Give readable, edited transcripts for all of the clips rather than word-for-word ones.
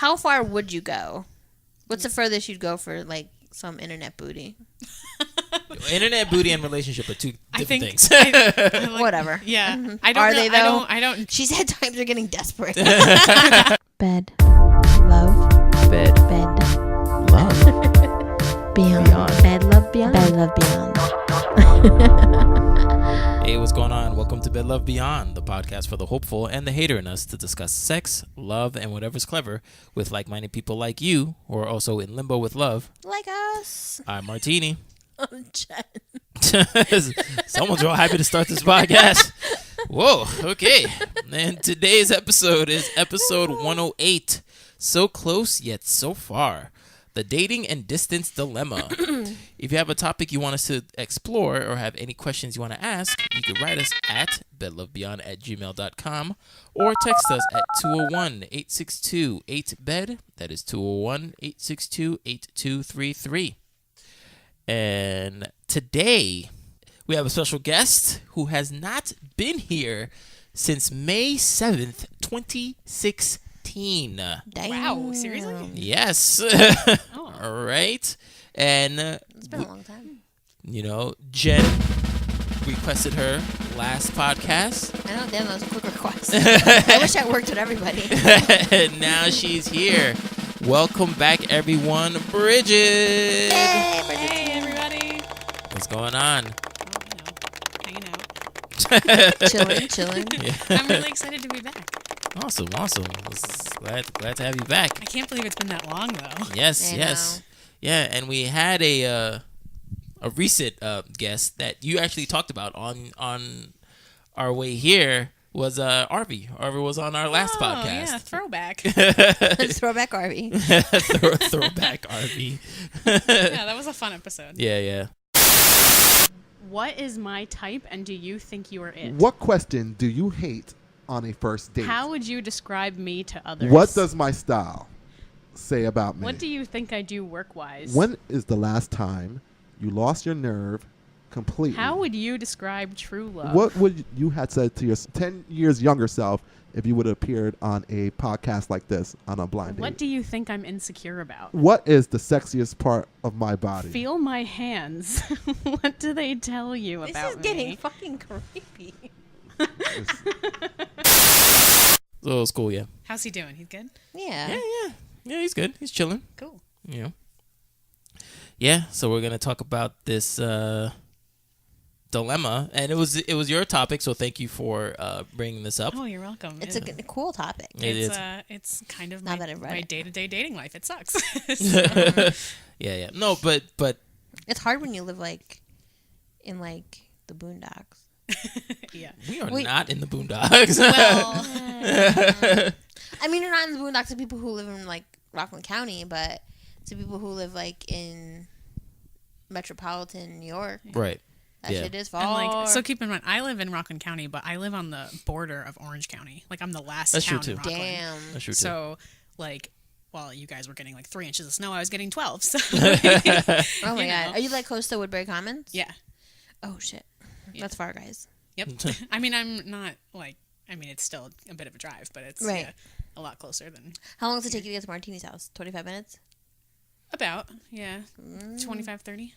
How far would you go? What's the furthest you'd go for like some internet booty? Internet booty and relationship are two different things. Whatever. Yeah. Mm-hmm. Are they though? I don't. She said times are getting desperate. Bed. Love. Bed. Bed. Love. Beyond. Beyond. Bed love beyond. Bed love beyond. Hey, what's going on? Welcome to Bed Love Beyond, the podcast for the hopeful and the hater in us to discuss sex, love, and whatever's clever with like-minded people like you who are also in limbo with love. Like us. I'm Martini. I'm Jen. Someone's real happy to start this podcast. Whoa, okay. And today's episode is episode 108. So close yet so far. The dating and distance dilemma. If you have a topic you want us to explore or have any questions you want to ask, you can write us at bedlovebeyond@gmail.com or text us at 201-862-8BED. That is 201-862-8233. And today we have a special guest who has not been here since May 7th, 2016. Damn. Wow, seriously? Yes. Oh. All right. And, It's been a long time. you know, Jen requested her last podcast. I know, damn, that was a quick request. I wish I worked with everybody. And now she's here. Welcome back, everyone. Brigid. Hey, Hey, everybody. What's going on? Hanging out. Chilling. Yeah. I'm really excited to be back. Awesome. Glad to have you back. I can't believe it's been that long, though. Yes. I Yes. Yeah, and we had a recent guest that you actually talked about on our way here was Arby. Arby was on our last Oh, podcast. yeah, throwback. Throwback Arby. Throwback Arby. Yeah, that was a fun episode. Yeah. What is my type, and do you think you are it? What question do you hate on a first date? How would you describe me to others? What does my style say about me? What do you think I do work-wise? When is the last time you lost your nerve completely? How would you describe true love? What would you have said to your 10 years younger self if you would have appeared on a podcast like this on a blind date? What do you think I'm insecure about? What is the sexiest part of my body? Feel my hands. What do they tell you This about is getting me? fucking creepy. So it's cool, yeah. How's he doing? He's good? Yeah. Yeah, he's good. He's chilling. Cool. You know. Yeah, so we're gonna talk about this dilemma, and it was your topic, so thank you for bringing this up. Oh, you're welcome. It's a cool topic. It is. It's kind of Now that I've read my it. day-to-day dating life. It sucks. Yeah. No, but It's hard when you live like in like the boondocks. Yeah. we are Wait. not in the boondocks. Well, I mean, you're not in the boondocks to people who live in like Rockland County, but to people who live like in metropolitan New York, Right. that Yeah. shit is far. and like, so keep in mind, I live in Rockland County, but I live on the border of Orange County. Like, I'm the last That's true, town too. in Rockland. Damn. That's true too. So, like, while you guys were getting like 3 inches of snow, I was getting 12. So, Oh my you god, know. are you like close to Woodbury Commons? Yeah. Oh shit, Yeah. that's far, guys. Yep. I mean, I'm not like. I mean, it's still a bit of a drive, but it's Right. yeah, a lot closer than How long does it take you to get to Martini's house? 25 minutes. about 25, 30.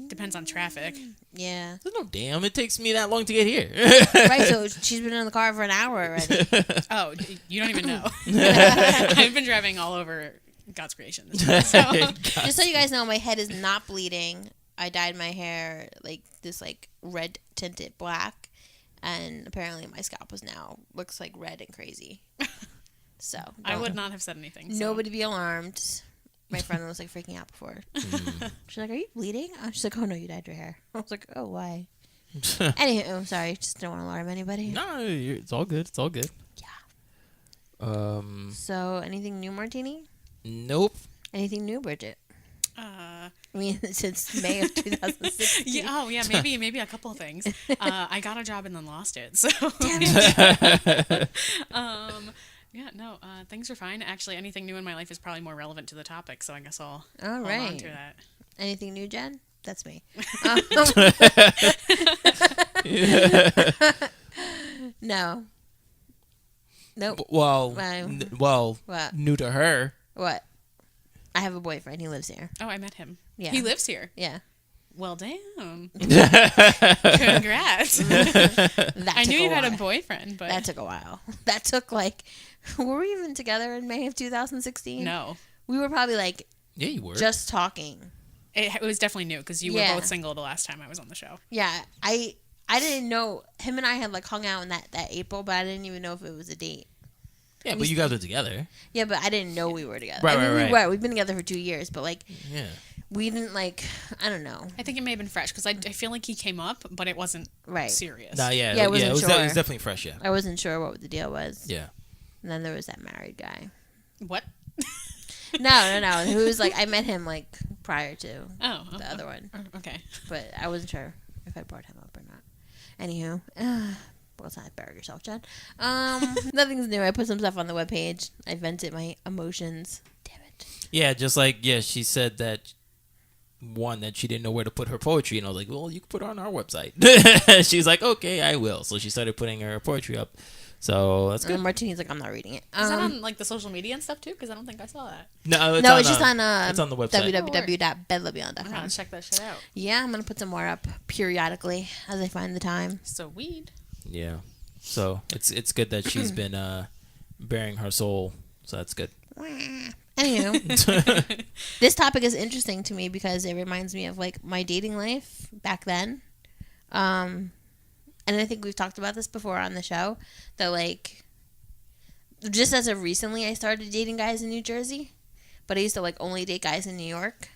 Depends on traffic. Yeah. There's no damn. It takes me that long to get here. Right. So she's been in the car for an hour already. Oh, you don't even know. I've been driving all over God's creation. This week, so. Just so you guys know, my head is not bleeding. I dyed my hair like this, like red tinted black, and apparently my scalp is now looks like red and crazy. So I would not have said anything. So. Nobody be alarmed. My friend was like freaking out before. She's like, "Are you bleeding?" She's like, "Oh no, you dyed your hair." I was like, "Oh, why?" Anywho, I'm sorry. Just don't want to alarm anybody. No, it's all good. It's all good. Yeah. So, anything new, Martini? Nope. Anything new, Bridget? I mean, since May of 2016. Yeah, oh yeah, maybe a couple of things. I got a job and then lost it. So yeah, no, things are fine. Actually, anything new in my life is probably more relevant to the topic, so I guess I'll hold on to that. Anything new, Jen? That's me. No. Nope. Well, What? new to her. What? I have a boyfriend. He lives here. Oh, I met him. Yeah. He lives here. Yeah. Well, damn. Congrats. I knew you had a boyfriend, but that took a while. That took were we even together in May of 2016? No. We were probably Yeah, you were. just talking. It was definitely new because you were Yeah. both single the last time I was on the show. Yeah, I didn't know him and I had hung out in that April, but I didn't even know if it was a date. Yeah, but you guys were together. Yeah, but I didn't know we were together. Right, I mean, right. we were. We've been together for 2 years, but Yeah. we didn't I don't know. I think it may have been fresh because I feel like he came up, but it wasn't Right. serious. Nah, Yeah, I it wasn't was sure. it was definitely fresh. Yeah. I wasn't sure what the deal was. Yeah. And then there was that married guy. What? No. Who was I met him prior to Oh. the other one, Okay. but I wasn't sure if I brought him up or not. Anywho, let's not bury yourself, Jen. Nothing's new. I put some stuff on the webpage. I vented my emotions. Damn it. Yeah, just she said that that she didn't know where to put her poetry, and I was like, well, you can put it on our website. She's like, okay, I will. So she started putting her poetry up. So that's good. And Martini's I'm not reading it. Is that on the social media and stuff too? Because I don't think I saw that. No, No, it's just on it's on the website. I'm gonna www.bedlabeyond.com. check that shit out. Yeah, I'm gonna put some more up periodically as I find the time. So weed. Yeah. So it's good that she's been bearing her soul. So that's good. Anywho, this topic is interesting to me because it reminds me of my dating life back then. And I think we've talked about this before on the show that just as of recently I started dating guys in New Jersey, but I used to only date guys in New York.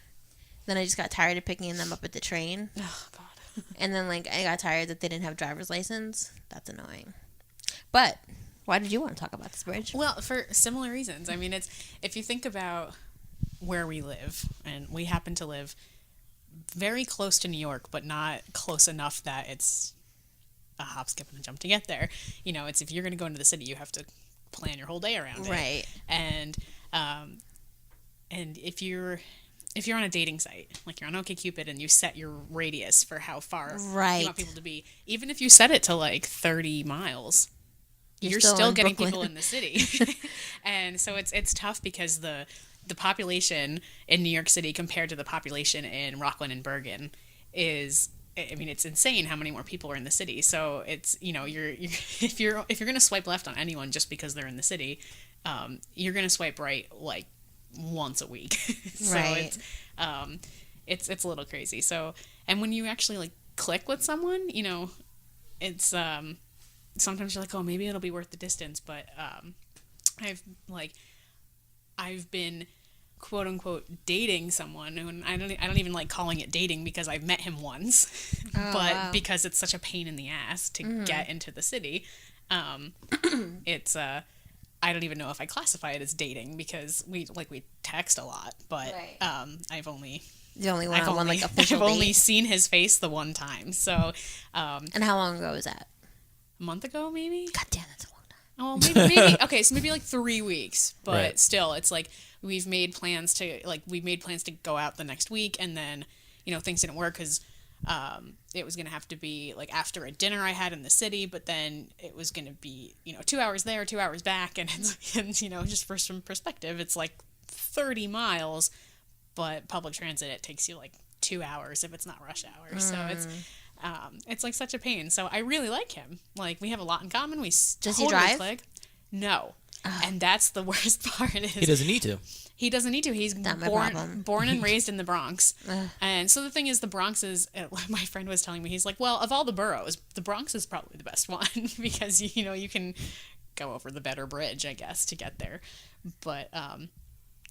Then I just got tired of picking them up at the train. Oh God. And then I got tired that they didn't have driver's license. That's annoying. But why did you want to talk about this, Bridge? Well, for similar reasons. I mean, it's if you think about where we live, and we happen to live very close to New York, but not close enough that it's a hop, skip, and a jump to get there. It's if you're going to go into the city, you have to plan your whole day around it. Right. And if you're on a dating site, you're on OkCupid, and you set your radius for how far you want people to be, even if you set it to 30 miles, you're still getting Brooklyn. people in the city. And so it's tough because the population in New York City compared to the population in Rockland and Bergen is, I mean, it's insane how many more people are in the city. So it's, you're if you're going to swipe left on anyone just because they're in the city, you're going to swipe right once a week. So right. It's a little crazy. So, and when you actually click with someone, it's sometimes you're oh, maybe it'll be worth the distance, but I've been quote unquote dating someone, and I don't even like calling it dating because I've met him once, but because it's such a pain in the ass to get into the city, it's I don't even know if I classify it as dating because we text a lot, but right. I've only official I've only date? seen his face the one time. So And how long ago was that? a month ago maybe. God damn, that's a long time. Oh, maybe okay, so maybe 3 weeks, but Right. still, it's we've made plans to go out the next week, and then things didn't work because it was gonna have to be after a dinner I had in the city, but then it was gonna be 2 hours there, 2 hours back, and just for some perspective, it's 30 miles, but public transit it takes you 2 hours if it's not rush hour, so it's such a pain. So I really like him. We have a lot in common. Does totally he drive? click. No. And that's the worst part is He doesn't need to. he doesn't need to. He's Not my problem. born and raised in the Bronx. And so the thing is, the Bronx is, my friend was telling me, he's well, of all the boroughs, the Bronx is probably the best one because, you can go over the better bridge, I guess, to get there. But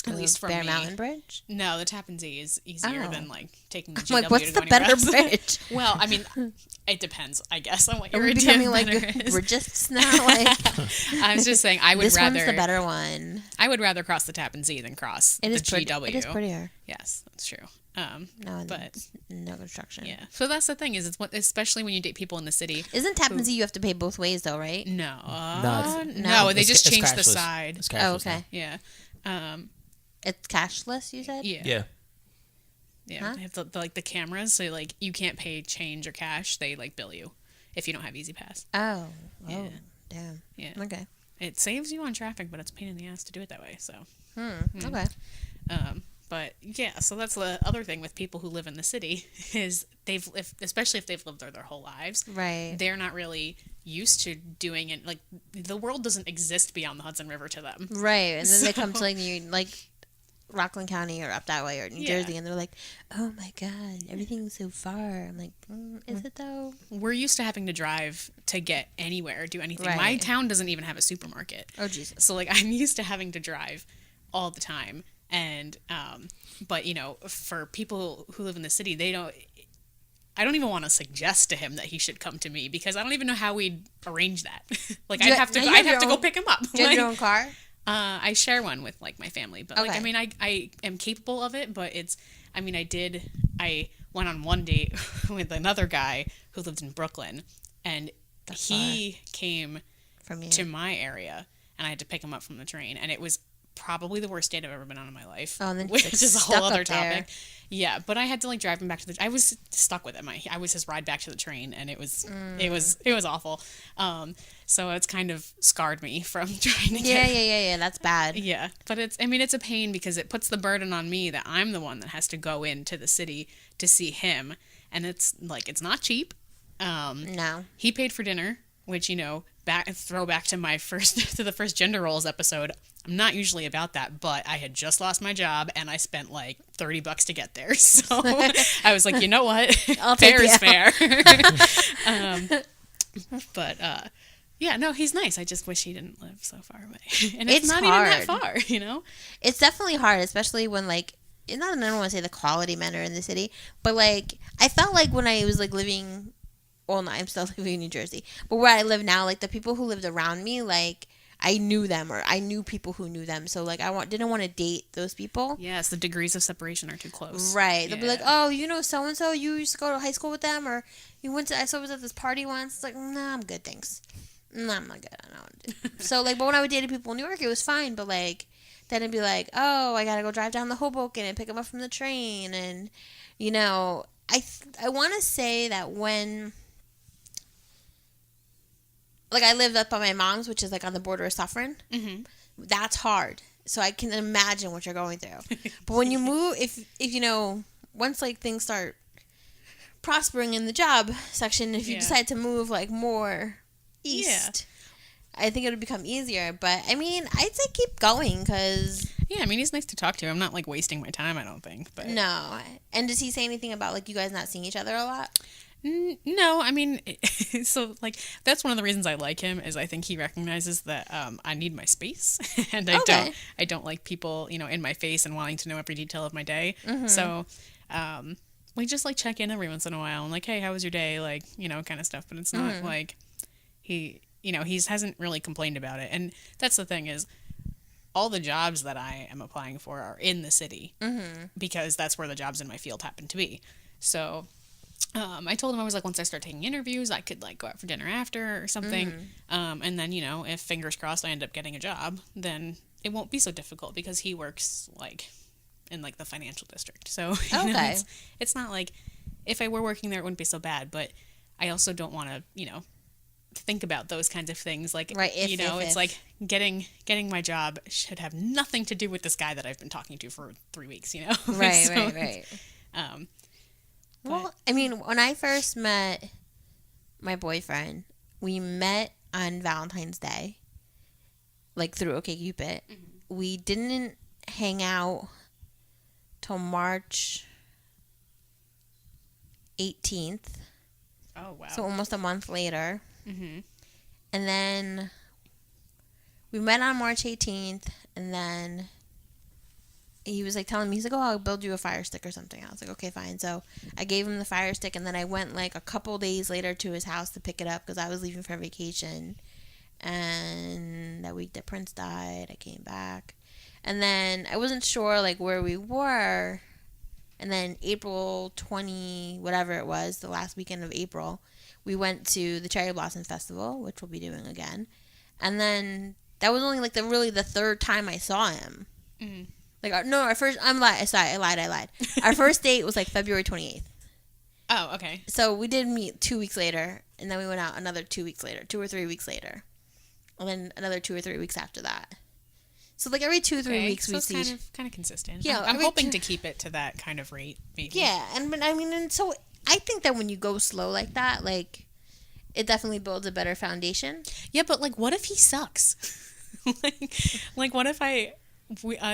at least for Bear me. Mountain Bridge? No, the Tappan Zee is easier than taking the I'm GW what's to the go anywhere better else. bridge? Well, I mean, it depends, I guess, on what Are your we idea becoming of better is. bridgists now? I was just saying, I would This rather one's the better one. I would rather cross the Tappan Zee than cross It the is GW. It is prettier. Yes, that's true. No, But no construction. yeah, so that's the thing is, especially when you date people in the city. Isn't Tappan Zee you have to pay both ways though, right? No, No, they just it's changed the cashless. side. It's Oh, cashless okay. Yeah, It's cashless, you said? yeah, now. yeah. Huh? They have the cameras, so you can't pay change or cash. They bill you if you don't have Easy Pass. Oh. Yeah. Damn. Yeah. Okay. it saves you on traffic, but it's a pain in the ass to do it that way. So, Okay. but yeah, so that's the other thing with people who live in the city is especially if they've lived there their whole lives, Right. they're not really used to doing it. Like the world doesn't exist beyond the Hudson River to them. Right. And then they come to like Rockland County or up that way or New Yeah. Jersey, and they're like, "Oh my God, everything's so far." I'm like, "Is it though?" We're used to having to drive to get anywhere, do anything. My Right. town doesn't even have a supermarket. Oh Jesus. So like I'm used to having to drive all the time. And but for people who live in the city, I don't even want to suggest to him that he should come to me because I don't even know how we'd arrange that. Like Do you- I'd have to now you I'd have have to your go pick him up. Do you have Like, your own car? I share one with like my family, but like Okay. I mean I am capable of it, but I went on one date with another guy who lived in Brooklyn, and he came From you. to my area, and I had to pick him up from the train, and it was probably the worst date I've ever been on in my life. Oh, and then which he's, like, is a whole stuck other up there. topic. Yeah, but I had to like drive him back to the. I was stuck with him. I was his ride back to the train, and it was awful. So it's kind of scarred me from trying to get. Yeah. That's bad. Yeah, but it's a pain because it puts the burden on me that I'm the one that has to go into the city to see him, and it's not cheap. No. He paid for dinner, which throw back to my the first gender roles episode. I'm not usually about that, but I had just lost my job and I spent like $30 to get there. So I was like, you know what? I'll take Fair is the fair. But yeah, no, he's nice. I just wish he didn't live so far away. And it's not hard. even that far, It's definitely hard, especially when like not that I don't want to say the quality men are in the city, but like I felt like when I was like living, well, no, I'm still living in New Jersey, but where I live now, like the people who lived around me, like I knew them or I knew people who knew them, so like didn't want to date those people. Yes, the degrees of separation are too close. Right. They'll be like, Yeah. "Oh, you know so and so, you used to go to high school with them, or I saw was at this party once." It's like, "Nah, I'm good, thanks. No, I'm not good. I don't want to do it." So like, but when I would date people in New York, it was fine, but like then it'd be like, "Oh, I gotta go drive down the Hoboken and pick them up from the train," and I want to say that when. Like, I lived up by my mom's, which is, like, on the border of suffering. Mm-hmm. That's hard. So I can imagine what you're going through. But when you move, if once, like, things start prospering in the job section, if you Yeah. decide to move, like, more east, I think it would become easier. But, I mean, I'd say keep going because... Yeah, I mean, he's nice to talk to. I'm not, like, wasting my time, I don't think. But No. And does he say anything about, like, you guys not seeing each other a lot? No, I mean, so like that's one of the reasons I like him is I think he recognizes that I need my space and I don't like people in my face and wanting to know every detail of my day. Mm-hmm. So we just like check in every once in a while and like, hey, how was your day, like kind of stuff. But it's not like he hasn't really complained about it. And that's the thing is all the jobs that I am applying for are in the city because that's where the jobs in my field happen to be. So. I told him I was like, once I start taking interviews, I could like go out for dinner after or something. And then, if fingers crossed I end up getting a job, then it won't be so difficult because he works like in like the financial district. So Okay. It's not like if I were working there, it wouldn't be so bad. But I also don't want to, think about those kinds of things. Like, Right, it's like getting my job should have nothing to do with this guy that I've been talking to for 3 weeks, Right, So, right. Well, I mean, when I first met my boyfriend, we met on Valentine's Day, like through OkCupid. Mm-hmm. We didn't hang out till March 18th. Oh, wow. So almost a month later. Mm-hmm. And then we met on March 18th, and then he was like telling me, he's like, "Oh, I'll build you a fire stick or something." I was like, "Okay, fine." So I gave him the fire stick, and then I went like a couple days later to his house to pick it up because I was leaving for vacation. And that week that Prince died, I came back. And then I wasn't sure like where we were. And then April 20, whatever it was, the last weekend of April, we went to the Cherry Blossom Festival, which we'll be doing again. And then that was only like the third time I saw him. Mm-hmm. Like, no, I lied. Our first date was like February 28th. Oh, okay. So we did meet 2 weeks later, and then we went out another 2 weeks later, 2 or 3 weeks later. and then another 2 or 3 weeks after that. So like every 2 or 3 weeks so we it's see. kind of consistent. Yeah, I'm every hoping two- to keep it to that kind of rate. Maybe. Yeah, and I mean, and so I think that when you go slow like that, like it definitely builds a better foundation. Yeah, but like, what if he sucks? like, what if I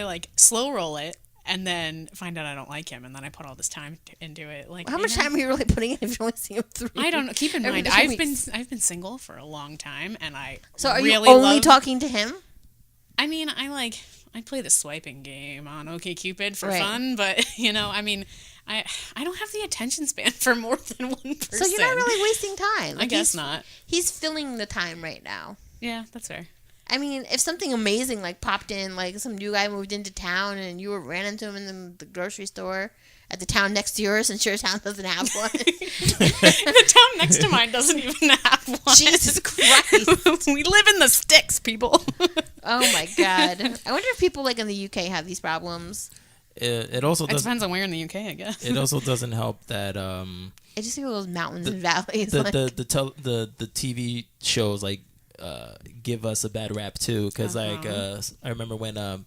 like slow roll it and then find out I don't like him, and then I put all this time into it? Like, How much time are you really putting in if you only see him 3? I don't know. Keep in Every mind, 2 I've been single for a long time, and I So are really you only love- talking to him? I mean, I play the swiping game on OkCupid for Right. fun, but I mean, I don't have the attention span for more than one person. So you're not really wasting time. I guess not. He's filling the time right now. Yeah, that's fair. I mean, if something amazing like popped in, like some new guy moved into town and you ran into him in the grocery store at the town next to yours, and your town doesn't have one. The town next to mine doesn't even have one. Jesus Christ. We live in the sticks, people. Oh my God. I wonder if people like in the UK have these problems. It also It does. depends on where in the UK, I guess. It also doesn't help that It just feels those mountains and valleys. the like, the TV shows like give us a bad rap too, because like I remember when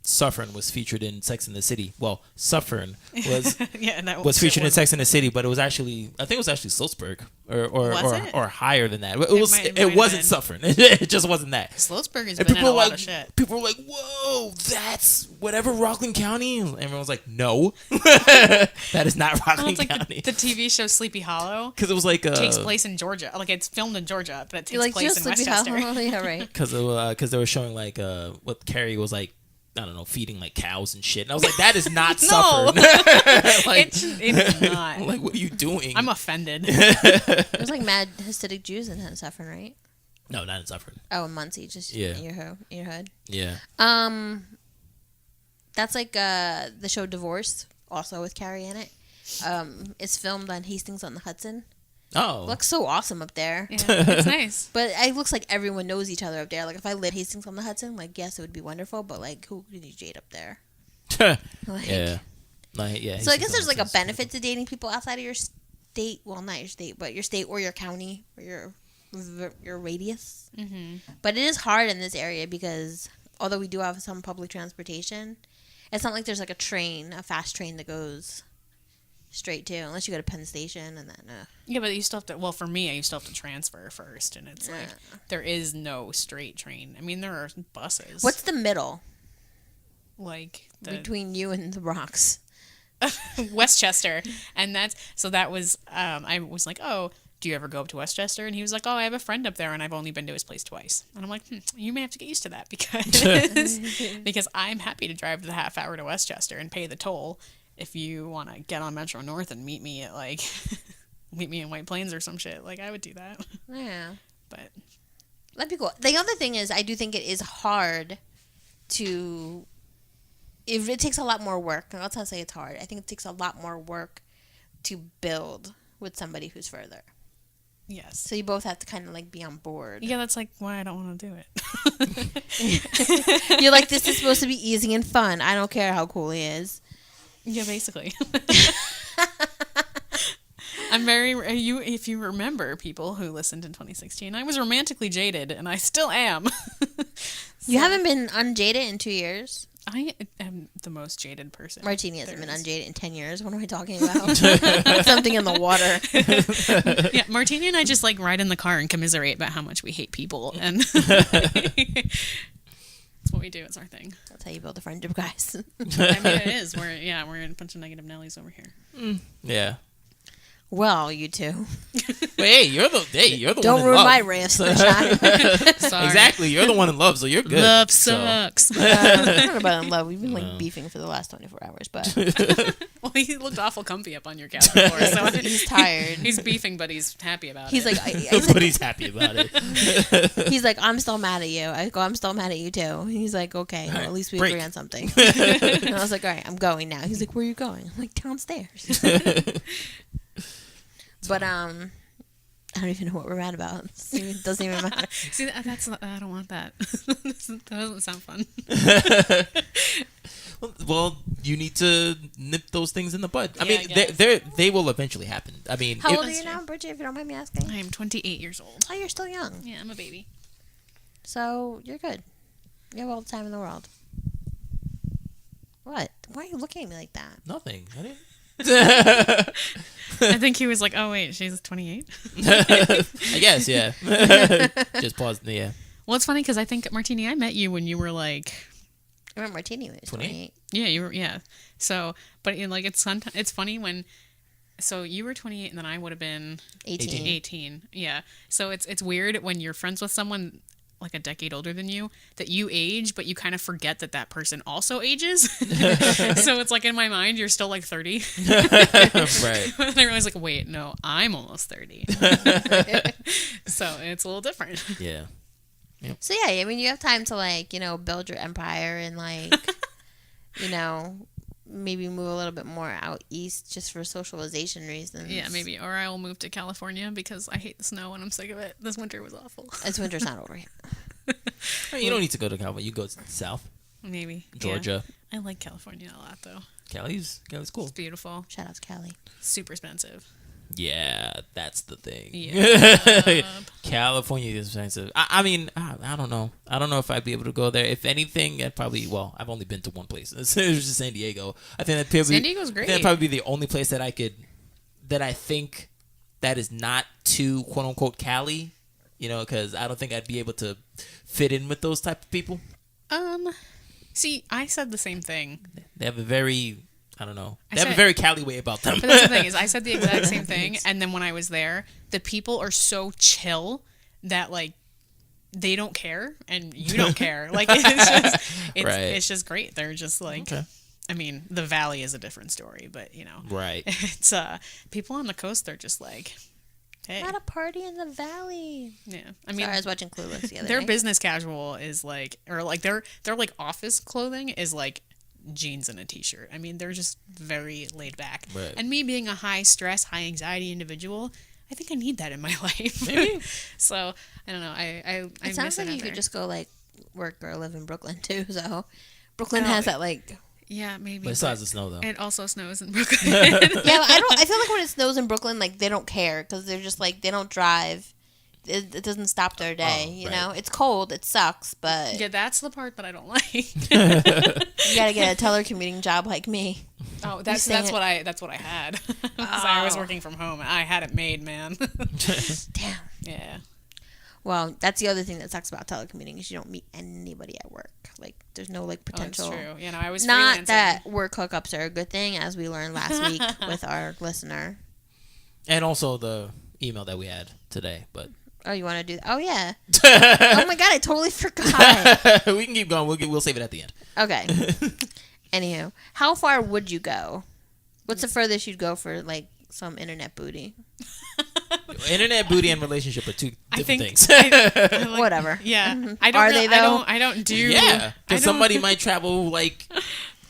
Suffern was featured in Sex and the City. Well, Suffern was Yeah, that was featured in Sex and the City, but it was actually, I think it was actually Sloatsburg Was it? or higher than that. It might wasn't have Suffern. It just wasn't that. Sloatsburg has And been in a people were lot like, of shit. people were like, "Whoa, that's whatever Rockland County." And everyone was like, "No, that is not Well, Rockland it's like County." the TV show Sleepy Hollow Because it was like takes place in Georgia. Like, it's filmed in Georgia, but it takes like place just in Sleepy Westchester. Hollow. Yeah, right. because they were showing like what Carrie was like, I don't know, feeding like cows and shit. And I was like, that is not No. Suffern. Like, It's not. like, what are you doing? I'm offended. There's like mad Hasidic Jews in Suffern, right? No, not in Suffern. Oh, in Muncie, just Yeah. in your hood. Yeah. That's like the show Divorce, also with Carrie in it. It's filmed on Hastings on the Hudson. Oh. Looks so awesome up there. Yeah, it's nice. But it looks like everyone knows each other up there. Like if I lived Hastings on the Hudson, like yes, it would be wonderful. But like, who could you date up there? Like, Yeah. Like, yeah. So I guess there's like a benefit to dating people outside of your state. Well, not your state, but your state or your county or your radius. Mm-hmm. But it is hard in this area because although we do have some public transportation, it's not like there's like a fast train that goes straight to, unless you go to Penn Station and then. Yeah, but you still have to. Well, for me, you still have to transfer first, and it's like Yeah. there is no straight train. I mean, there are buses. What's the middle like between you and the Bronx? Westchester? And that was. I was like, oh, do you ever go up to Westchester? And he was like, oh, I have a friend up there, and I've only been to his place twice. And I'm like, you may have to get used to that because I'm happy to drive the half hour to Westchester and pay the toll. If you want to get on Metro North and meet me at like, meet me in White Plains or some shit, like I would do that. Yeah. But That'd be cool. The other thing is, I do think it is hard to. If it takes a lot more work, and I'll not say it's hard. I think it takes a lot more work to build with somebody who's further. yes. So you both have to kind of like be on board. Yeah, that's like why I don't want to do it. You're like, this is supposed to be easy and fun. I don't care how cool he is. Yeah, basically. I'm if you remember, people who listened in 2016, I was romantically jaded, and I still am. You haven't been unjaded in 2 years. I am the most jaded person. Martini hasn't there been is. unjaded in 10 years. What am I talking about? Something in the water. Yeah, Martini and I just like ride in the car and commiserate about how much we hate people, and that's what we do. It's our thing. That's how you build a friendship, guys. I mean, it is. We're in a bunch of negative Nellies over here. Yeah. Well, you two. But hey, you're the one Don't in ruin love. my rant, sunshine. Sorry. Exactly. You're the one in love, so you're good. Love So- sucks. I don't know about in love. We've been like beefing for the last 24 hours, but Well, he looked awful comfy up on your couch before, so he's tired. he's beefing, but he's happy about He's it. like, But he's happy about it. he's like, I'm still mad at you. I go, I'm still mad at you too. He's like, okay, well, at least we break. agree on something. And I was like, all right, I'm going now. He's like, where are you going? I'm like, downstairs. But I don't even know what we're mad about. It doesn't even matter. See, that's I don't want that. That doesn't sound fun. Well, you need to nip those things in the bud. I Yeah, mean, I they will eventually happen. I mean, How it- old are you now, Bridget, if you don't mind me asking? I am 28 years old. Oh, you're still young. Yeah, I'm a baby. So you're good. You have all the time in the world. What? Why are you looking at me like that? Nothing. I didn't. I think he was like, oh, wait, she's 28? I guess, yeah. Just pause. Yeah. Well, it's funny because I think, Martini, I met you when you were like... I remember Martini was 28. Yeah, you were, yeah. So, but like, it's funny when... So you were 28 and then I would have been 18. Yeah. So it's weird when you're friends with someone like a decade older than you that you age, but you kind of forget that person also ages. So it's like in my mind, you're still like 30. Right. And I realize like, wait, no, I'm almost 30. So it's a little different. Yeah. So yeah, I mean, you have time to like, build your empire and like, maybe move a little bit more out east just for socialization reasons. Yeah, maybe. Or I will move to California because I hate the snow and I'm sick of it. This winter was awful. This winter's not over yet. You don't need to go to California. You go south. Maybe. Georgia. Yeah. I like California a lot though. Cali's cool. It's beautiful. Shout out to Cali. Super expensive. Yeah, that's the thing. Yeah. California is expensive. I mean, I don't know. I don't know if I'd be able to go there. If anything, I'd probably. Well, I've only been to one place. It's just San Diego. I think that probably San Diego's great. That'd probably be the only place that I think that is not too quote unquote Cali. Because I don't think I'd be able to fit in with those type of people. See, I said the same thing. They have a very. I don't know. They have a very Cali way about them. But that's the thing is, I said the exact same thing, and then when I was there, the people are so chill that like they don't care, and you don't care. Like it's just great. They're just like, okay. I mean, the Valley is a different story, but right. It's people on the coast. They're just like, hey, not a party in the Valley. Yeah, I mean, sorry, I was watching Clueless the other their day. business casual is like, or like their like office clothing is like jeans and a t-shirt. I mean, they're just very laid back. Right. And me being a high stress, high anxiety individual, I think I need that in my life. Maybe. So I don't know. I it sounds like you could just go like work or live in Brooklyn too. So Brooklyn has that like. Yeah, maybe. But besides the snow, though. It also snows in Brooklyn. Yeah, I feel like when it snows in Brooklyn, like they don't care because they're just like they don't drive. It doesn't stop their day, you know. It's cold, it sucks, but yeah, that's the part that I don't like. You gotta get a telecommuting job like me. Oh, that's what I had. I was working from home. I had it made, man. Damn. Yeah. Well, that's the other thing that sucks about telecommuting is you don't meet anybody at work. Like, there's no like potential. Oh, that's true. You know, I was not freelancing. that work hookups are a good thing, as we learned last week with our listener. And also the email that we had today, but. Oh, you want to do that? Oh, yeah. Oh, my God. I totally forgot. We can keep going. We'll save it at the end. Okay. Anywho, how far would you go? What's the furthest you'd go for, like, some internet booty? Internet booty and relationship are two different things. Whatever. Yeah. I don't Are know, they, though? I don't do... Yeah. Because somebody might travel, like...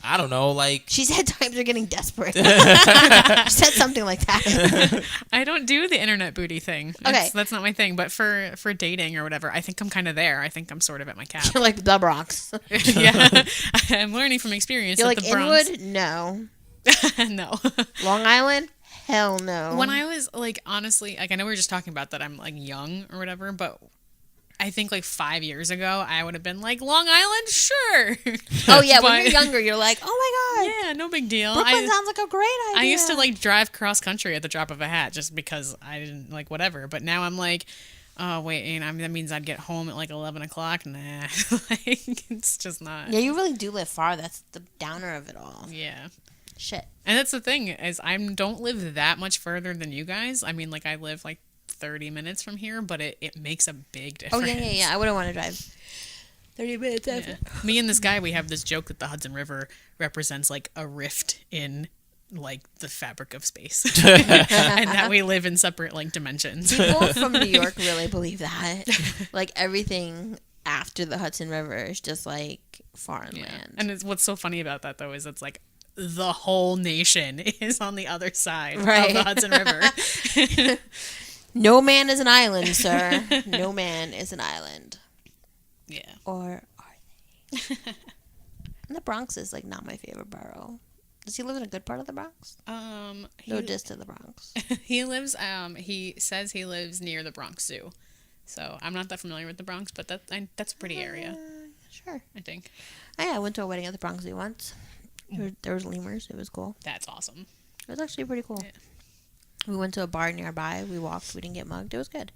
I don't know, like... She said times are getting desperate. She said something like that. I don't do the internet booty thing. Okay. That's not my thing. But for dating or whatever, I think I'm kind of there. I think I'm sort of at my cap. You're like the Bronx. Yeah. I'm learning from experience. You're that like the Bronx... Inwood? No. No. Long Island? Hell no. When I was, like, honestly, like, I know we were just talking about that I'm, like, young or whatever, but... I think like 5 years ago, I would have been like, Long Island, sure. Oh, yeah. When you're younger, you're like, oh, my God. Yeah, no big deal. Brooklyn sounds like a great idea. I used to like drive cross country at the drop of a hat just because I didn't like whatever. But now I'm like, oh, wait, that means I'd get home at like 11 o'clock. Nah, like, it's just not. Yeah, you really do live far. That's the downer of it all. Yeah. Shit. And that's the thing is I don't live that much further than you guys. I mean, like I live like 30 minutes from here, but it makes a big difference. Oh, yeah. I wouldn't want to drive 30 minutes after. Yeah. Me and this guy, we have this joke that the Hudson River represents like a rift in like the fabric of space. And that we live in separate like dimensions. People from New York really believe that. Like everything after the Hudson River is just like foreign land. And what's so funny about that though is it's like the whole nation is on the other side of the Hudson River. No man is an island, sir. No man is an island. Yeah. Or are they? And the Bronx is like not my favorite borough. Does he live in a good part of the Bronx? No diss to the Bronx. He lives he says he lives near the Bronx Zoo. So I'm not that familiar with the Bronx, but that's a pretty area, Sure. I think. I went to a wedding at the Bronx Zoo once. There was lemurs. It was cool. That's awesome. It was actually pretty cool. Yeah. We went to a bar nearby. We walked. We didn't get mugged. It was good.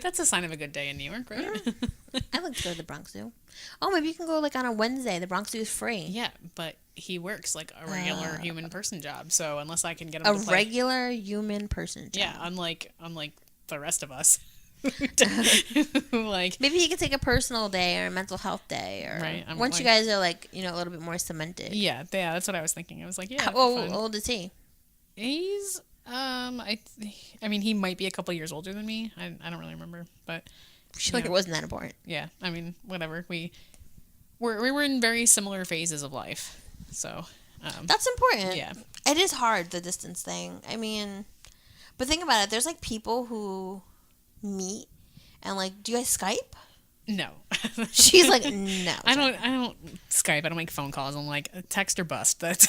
That's a sign of a good day in New York, right? I like to go to the Bronx Zoo. Oh, maybe you can go like on a Wednesday. The Bronx Zoo is free. Yeah, but he works like a regular human person job. So unless I can get him A to play, regular human person job. yeah, unlike the rest of us, like Maybe he could take a personal day or a mental health day, or Right, I'm once you like- guys are like a little bit more cemented. yeah, that's what I was thinking. I was like, yeah, How fun. old is he? He's I mean he might be a couple years older than me. I don't really remember, but I feel like Yeah. it wasn't that important. yeah, I mean whatever. We were in very similar phases of life, so That's important. yeah. It is hard, the distance thing. I mean, but think about it. There's like people who meet and like, do you guys Skype? No. She's like, no. I don't Skype. I don't make phone calls. I'm like text or bust. That's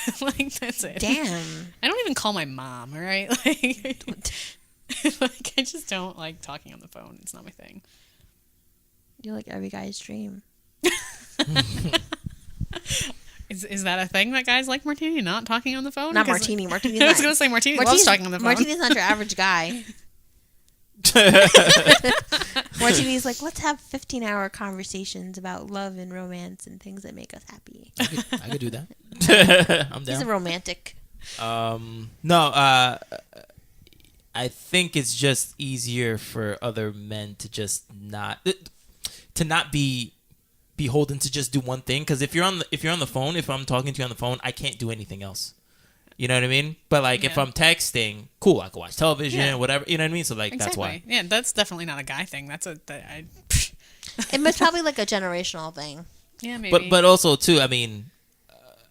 that's it. Damn. I don't even call my mom. All right, like I just don't like talking on the phone. It's not my thing. You're like every guy's dream. Is that a thing that guys like Martini not talking on the phone? Not 'Cause- Martini. Martini's I was not. gonna say Martini loves talking on the phone. Martini's not your average guy. Martini's like, let's have 15-hour conversations about love and romance and things that make us happy. I could do that. I'm He's a down. romantic. No, I think it's just easier for other men to just not be beholden to just do one thing. Because if you're on the phone, if I'm talking to you on the phone, I can't do anything else. You know what I mean? But like if Yeah. I'm texting, cool, I can watch television, Yeah. whatever. You know what I mean? So like Exactly. that's why. Yeah, that's definitely not a guy thing. It was probably like a generational thing. Yeah, maybe. But also too, I mean,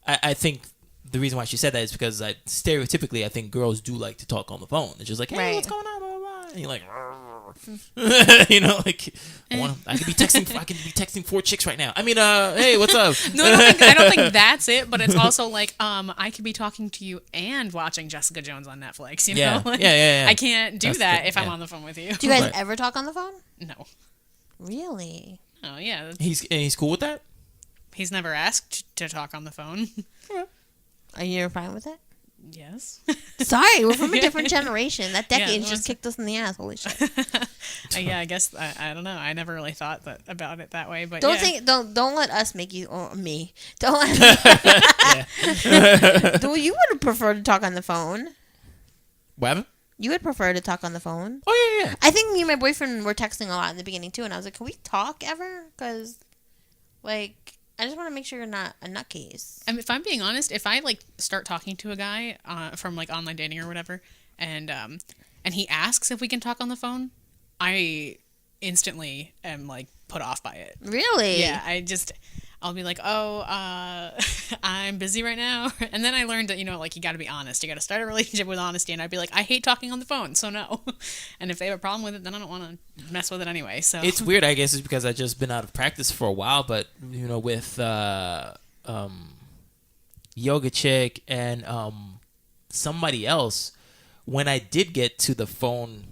I think the reason why she said that is because stereotypically I think girls do like to talk on the phone. It's just like, hey, Right. what's going on? Blah, blah, blah. And you're like, you know, like I could be texting 4 chicks right now. I mean, hey, what's up? No, I don't think that's it. But it's also like, I could be talking to you and watching Jessica Jones on Netflix. You know, Yeah. Like, Yeah. I can't do That's the that thing, if I'm yeah. on the phone with you. Do you guys Right. ever talk on the phone? No. Really? Oh yeah, He's cool with that. he's never asked to talk on the phone. Are you fine with it? Yes. Sorry, we're from a different generation. That Yeah, decade no, just it's- kicked us in the ass. Holy shit! Yeah, I guess I don't know. I never really thought about it that way. But Don't yeah. think. Don't let us make you or me. Don't let. Do you would prefer to talk on the phone? What happened? You would prefer to talk on the phone? Oh yeah. I think me and my boyfriend were texting a lot in the beginning too, and I was like, "Can we talk ever?" Because, like, I just want to make sure you're not a nutcase. I mean, if I'm being honest, if I like start talking to a guy from like online dating or whatever, and he asks if we can talk on the phone, I instantly am like put off by it. Really? Yeah, I'll be like, oh, I'm busy right now. And then I learned that, like you got to be honest. You got to start a relationship with honesty. And I'd be like, I hate talking on the phone, so no. And if they have a problem with it, then I don't want to mess with it anyway. So It's weird, I guess, it's because I've just been out of practice for a while. But with Yoga Chick and somebody else, when I did get to the phone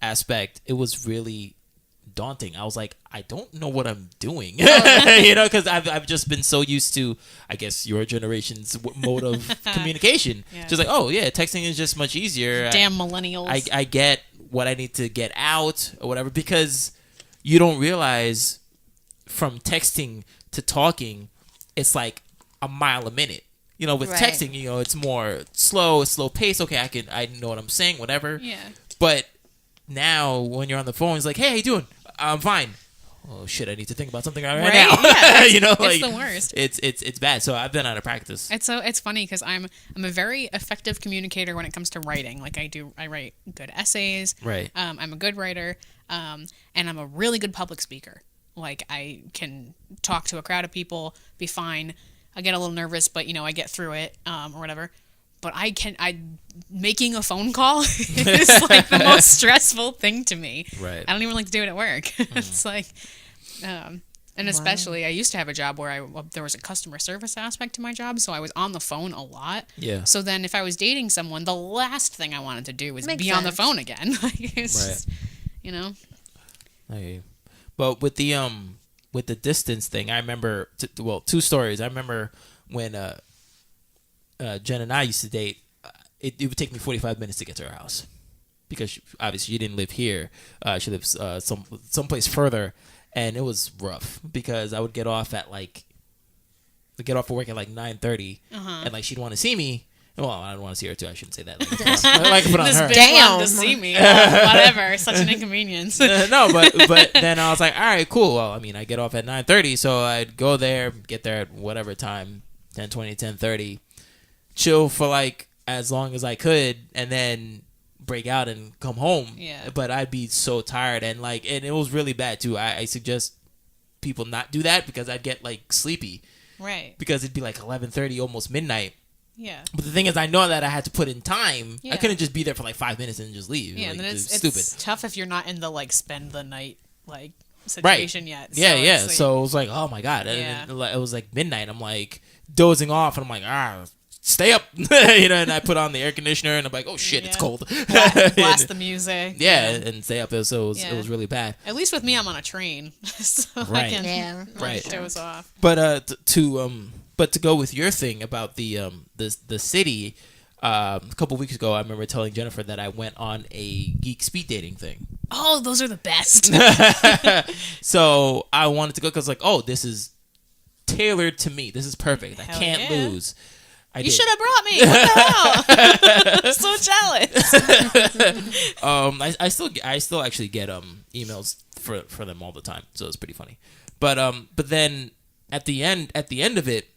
aspect, it was really daunting. I was like, I don't know what I'm doing, because I've just been so used to, I guess, your generation's mode of communication. Yeah. Just like, oh yeah, texting is just much easier. damn millennials. I get what I need to get out or whatever, because you don't realize from texting to talking, it's like a mile a minute. With Right. texting, it's more slow pace. Okay, I know what I'm saying, whatever. Yeah. But now when you're on the phone, it's like, hey, how you doing? I'm fine. Oh shit, I need to think about something right Right? now. Yeah, like it's the worst. It's bad. So I've been out of practice. It's funny because I'm a very effective communicator when it comes to writing. Like I write good essays. Right. I'm a good writer. And I'm a really good public speaker. Like I can talk to a crowd of people, be fine. I get a little nervous, but I get through it, or whatever. But making a phone call is like the most stressful thing to me. Right. I don't even like to do it at work. It's like, and especially I used to have a job where there was a customer service aspect to my job, so I was on the phone a lot. Yeah. So then if I was dating someone, the last thing I wanted to do was Makes be on the sense. phone again. Like it's Right. just, I hear you. But with the distance thing, I remember two stories. I remember when Jen and I used to date. It would take me 45 minutes to get to her house because obviously she didn't live here. She lives someplace further, and it was rough because I would get off at of work at like 9:30, and like she'd want to see me. Well, I don't want to see her too. I shouldn't say that. Like put on This her. bitch Damn. wanted to see me. Whatever. Such an inconvenience. No, but then I was like, all right, cool. Well, I mean, I get off at 9:30, so I'd go there, get there at whatever time, 10:20, 10:30, chill for like as long as I could, and then break out and come home. Yeah. But I'd be so tired, and it was really bad too. I suggest people not do that because I'd get like sleepy. Right. Because it'd be like 11:30, almost midnight. Yeah. But the thing is, I know that I had to put in time. Yeah. I couldn't just be there for like 5 minutes and just leave. Yeah, like, and then it's stupid. tough if you're not in the like spend the night like situation yet. So Yeah. it's, like, So it was like, oh my god, Yeah. and it was like midnight. I'm like dozing off, and I'm like, stay up, And I put on the air conditioner, and I'm like, oh shit, it's Yeah. cold. blast the music. Yeah, and stay up. So it Yeah. was really bad. At least with me, I'm on a train, so I Right. can Yeah. Right. doze off. But to go with your thing about the city, a couple weeks ago, I remember telling Jennifer that I went on a geek speed dating thing. Oh, those are the best. So I wanted to go because this is tailored to me. This is perfect. I Hell can't yeah. lose. You should have brought me. What the hell? I'm so jealous. I still actually get emails for them all the time, so it's pretty funny. But then at the end of it,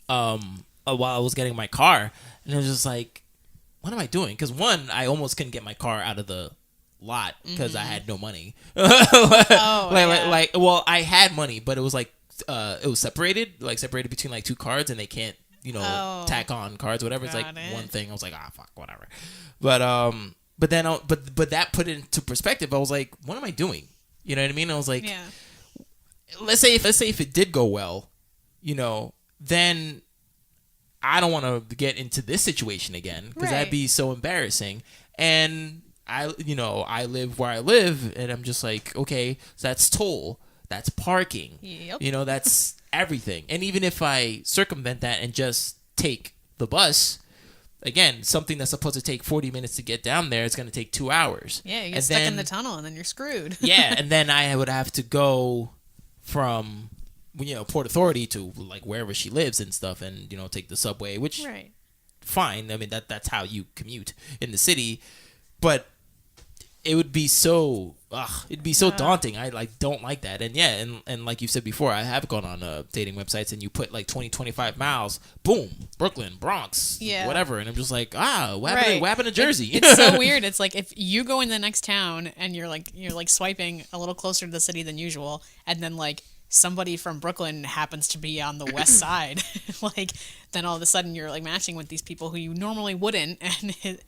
while I was getting my car, and it was just like, what am I doing? Because one, I almost couldn't get my car out of the lot because I had no money. Well, I had money, but it was like it was separated between like two cards, and they can't tack on cards, whatever. It's like Got it. one thing. I was like, fuck, whatever. But then but that put it into perspective. I was like, what am I doing? You know what I mean? I was like, Yeah. let's say if it did go well, then I don't want to get into this situation again because that'd Right. be so embarrassing. And I live where I live, and I'm just like, okay, so that's toll, that's parking, Yep. that's everything. And even if I circumvent that and just take the bus, again, something that's supposed to take 40 minutes to get down there, it's going to take 2 hours. Yeah, you get And stuck in then- the tunnel and then you're screwed. Yeah, and then I would have to go from Port Authority to like wherever she lives and stuff, and take the subway, which Right. fine. I mean that's how you commute in the city, but it would be so daunting. I don't like that. And yeah, and like you said before, I have gone on dating websites, and you put like 20-25 miles, boom, Brooklyn, Bronx, Yeah. whatever, and I'm just like, what Right. happened to Jersey? It's so weird. It's like if you go in the next town and you're like swiping a little closer to the city than usual, and then like somebody from Brooklyn happens to be on the west side, then all of a sudden you're like matching with these people who you normally wouldn't, and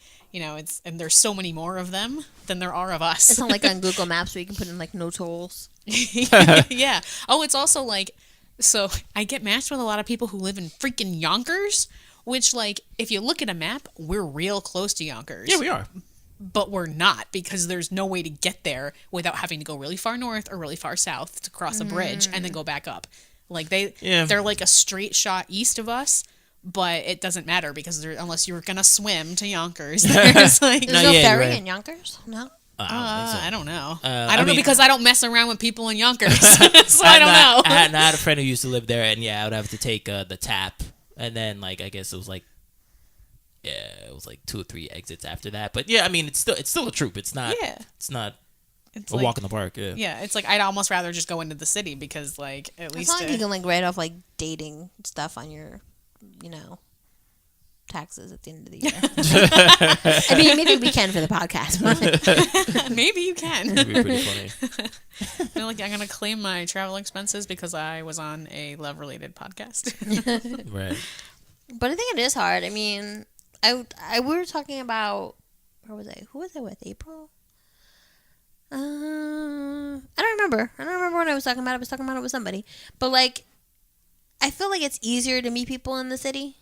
and there's so many more of them than there are of us. It's not like on Google Maps where you can put in like no tolls. Yeah. Oh, it's also like, so I get matched with a lot of people who live in freaking Yonkers, which if you look at a map, we're real close to Yonkers. Yeah, we are. But we're not, because there's no way to get there without having to go really far north or really far south to cross a bridge and then go back up. They're like a straight shot east of us, but it doesn't matter because unless you're gonna swim to Yonkers, there's like There's no yeah, you're ferry right. in Yonkers? No. I don't know. I I don't know mean- because I don't mess around with people in Yonkers, so I don't know. I had a friend who used to live there, and yeah, I would have to take the tap, and then I guess it was like 2 or 3 exits after that. But yeah, I mean, it's still a troop. It's not. Yeah. It's not It's a walk in the park. Yeah. Yeah, it's like I'd almost rather just go into the city because at It's least not like you can like write off like dating stuff on your, taxes at the end of the year. I mean, maybe we can for the podcast. But maybe you can. It'd be pretty funny. They're like, I'm gonna claim my travel expenses because I was on a love related podcast. Right. But I think it is hard. I mean, we were talking about, where was I? Who was I with? April? I don't remember. I don't remember what I was talking about. I was talking about it with somebody. But I feel like it's easier to meet people in the city,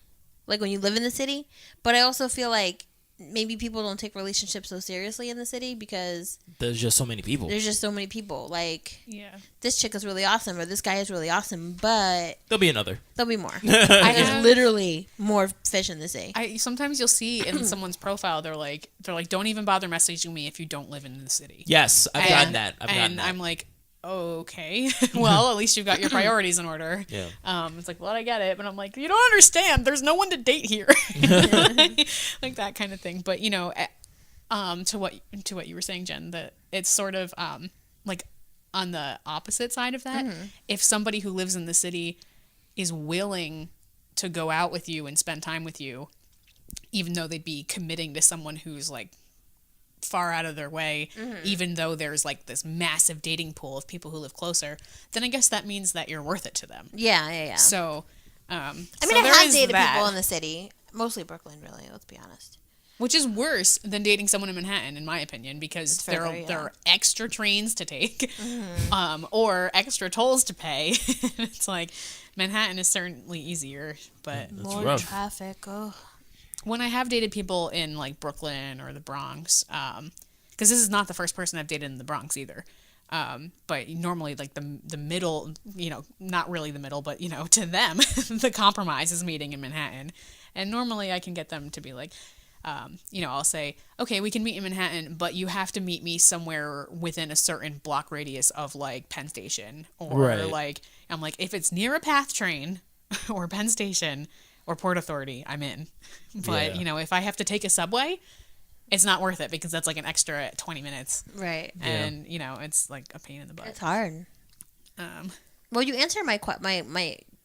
like when you live in the city. But I also feel like maybe people don't take relationships so seriously in the city because There's just so many people. there's just so many people. Like, Yeah. this chick is really awesome or this guy is really awesome, but There'll be another. there'll be more. I There's have- literally more fish in the sea. Sometimes you'll see in someone's profile they're like don't even bother messaging me if you don't live in the city. Yes, I've gotten that. And I'm like, okay, well, at least you've got your priorities in order. Yeah. It's like, well, I get it, but I'm like, you don't understand. There's no one to date here, like that kind of thing. But to what you were saying, Jen, that it's sort of like on the opposite side of that. If somebody who lives in the city is willing to go out with you and spend time with you, even though they'd be committing to someone who's like far out of their way, even though there's like this massive dating pool of people who live closer, then I guess that means that you're worth it to them. Yeah. So, I mean, I have dated people in the city, mostly Brooklyn, really. Let's be honest. which is worse than dating someone in Manhattan, in my opinion, because there are extra trains to take, or extra tolls to pay. It's like Manhattan is certainly easier, but More rough. traffic. Oh. when I have dated people in like Brooklyn or the Bronx, because this is not the first person I've dated in the Bronx either. But normally like the middle, not really the middle, but to them, the compromise is meeting in Manhattan. And normally I can get them to be like, I'll say, okay, we can meet in Manhattan, but you have to meet me somewhere within a certain block radius of like Penn Station, or Right. like, I'm like, if it's near a PATH train or Penn Station or Port Authority, I'm in. But, Yeah. if I have to take a subway, it's not worth it because that's like an extra 20 minutes. Right. And, it's like a pain in the butt. It's hard. Well, you answered my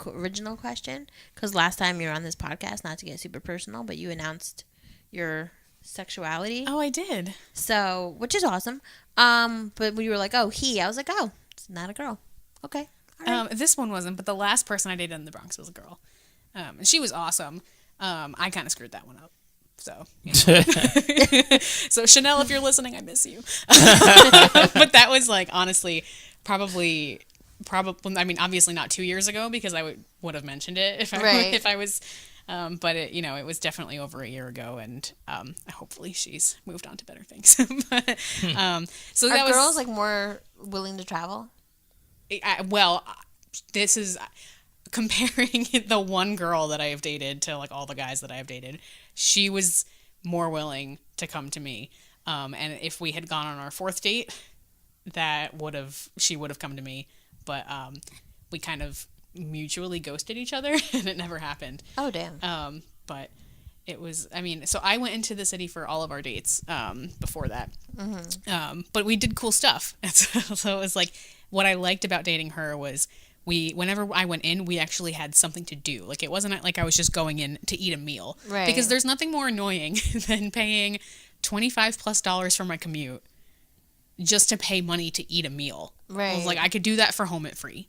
original question, because last time you were on this podcast, not to get super personal, but you announced your sexuality. Oh, I did. So, which is awesome. But when you were like, oh, I was like, oh, it's not a girl. Okay. All right. This one wasn't, but the last person I dated in the Bronx was a girl. And she was awesome. I kind of screwed that one up. So, so Chanel, if you're listening, I miss you. But that was like, honestly, probably, I mean, obviously not 2 years ago, because I would have mentioned it if I was, but it, it was definitely over a year ago, and hopefully she's moved on to better things. But, so Are that was girls like more willing to travel? This is comparing the one girl that I have dated to like all the guys that I have dated. She was more willing to come to me. And if we had gone on our fourth date, she would have come to me. But we kind of mutually ghosted each other and it never happened. Oh, damn. But it was, so I went into the city for all of our dates before that. But we did cool stuff. So it was like, what I liked about dating her was whenever I went in, we actually had something to do. Like, it wasn't like I was just going in to eat a meal. Right. Because there's nothing more annoying than paying $25+ for my commute just to pay money to eat a meal. Right. I was like, I could do that at home for free.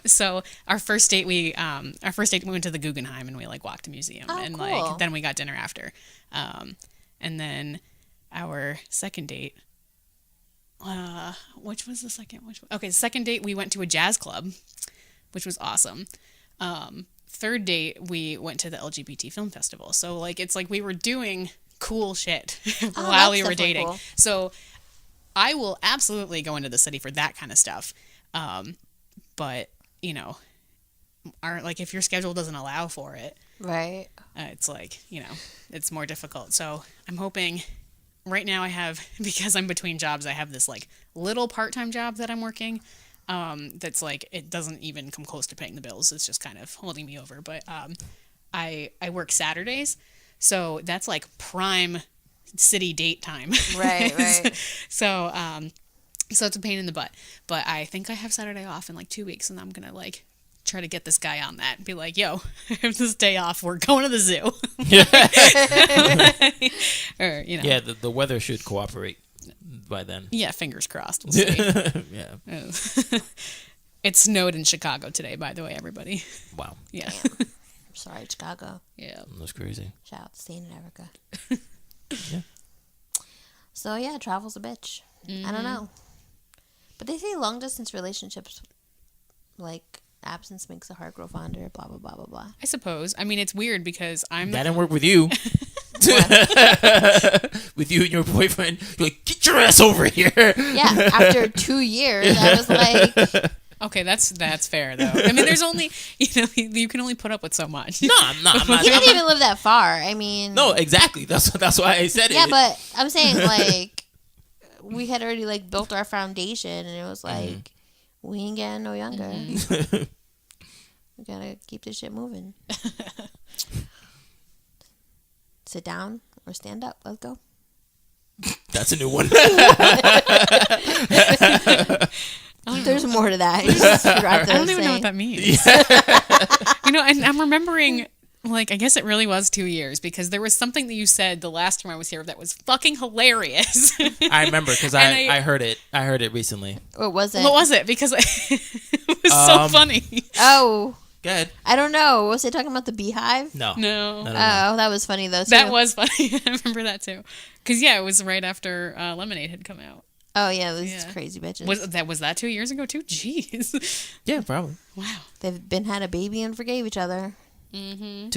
So our first date we went to the Guggenheim and we like walked a museum, and cool. like then we got dinner after. And then our second date, which was the second? The second date we went to a jazz club, which was awesome. Third date we went to the LGBT film festival. So like it's like we were doing cool shit while we were dating. Cool. So I will absolutely go into the city for that kind of stuff. But if your schedule doesn't allow for it, Right. it's like, it's more difficult. So I'm hoping right now because I'm between jobs, I have this like little part-time job that I'm working. That's like, it doesn't even come close to paying the bills. It's just kind of holding me over. But, I work Saturdays. So that's like prime city date time. Right. So it's a pain in the butt, but I think I have Saturday off in like 2 weeks, and I'm going to like try to get this guy on that and be like, yo, if this day off, we're going to the zoo. Or, Yeah, the weather should cooperate by then. Yeah, fingers crossed. We'll see. Yeah. It snowed in Chicago today, by the way, everybody. Wow. Yeah. Sorry, Chicago. Yeah. That's crazy. Shout out to St. Erica. Yeah. So, yeah, travel's a bitch. I don't know. But they say long-distance relationships, like, absence makes the heart grow fonder. Blah blah blah blah blah. I suppose. I mean, it's weird because I'm That didn't work with you. With you and your boyfriend, you're like, get your ass over here. Yeah, after 2 years, I was like, okay. That's fair though. I mean, there's only you can only put up with so much. No, I'm not. he didn't even live that far. I mean, No, exactly. That's why I said it. yeah, but I'm saying like we had already like built our foundation, and it was like we ain't getting no younger. We gotta keep this shit moving. Sit down or stand up. Let's go. That's a new one. There's more to that. You just forgot to I don't even know say. what that means. And I'm remembering, like, I guess it really was 2 years because there was something that you said the last time I was here that was fucking hilarious. I remember because I heard it. I heard it recently. What was it? What was it? Because it was so funny. Oh, Go ahead. I don't know. Was it talking about the beehive? No. No. Oh, that was funny though. Too. That was funny. I remember that too. Because, yeah, it was right after Lemonade had come out. Oh yeah, those crazy bitches. Was that 2 years ago too? Jeez. Yeah, probably. Wow. They've had a baby and forgave each other. 2.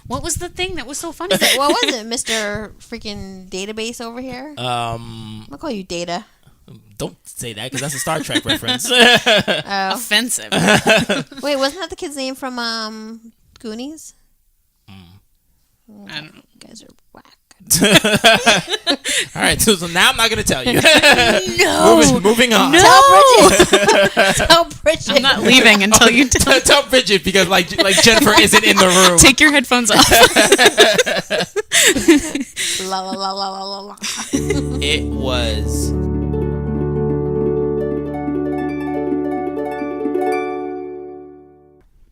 What was the thing that was so funny? What was it, Mr. Freaking Database over here? I'm gonna call you Data. Don't say that because that's a Star Trek reference. Offensive. Wait, wasn't that the kid's name from Goonies? I don't know. You guys are whack. All right, so now I'm not gonna tell you. No. Moving on. No. Tell Bridget. Tell Bridget. I'm not leaving until you Tell Brigid because like Jennifer isn't in the room. take your headphones off. La la la la la la. It was.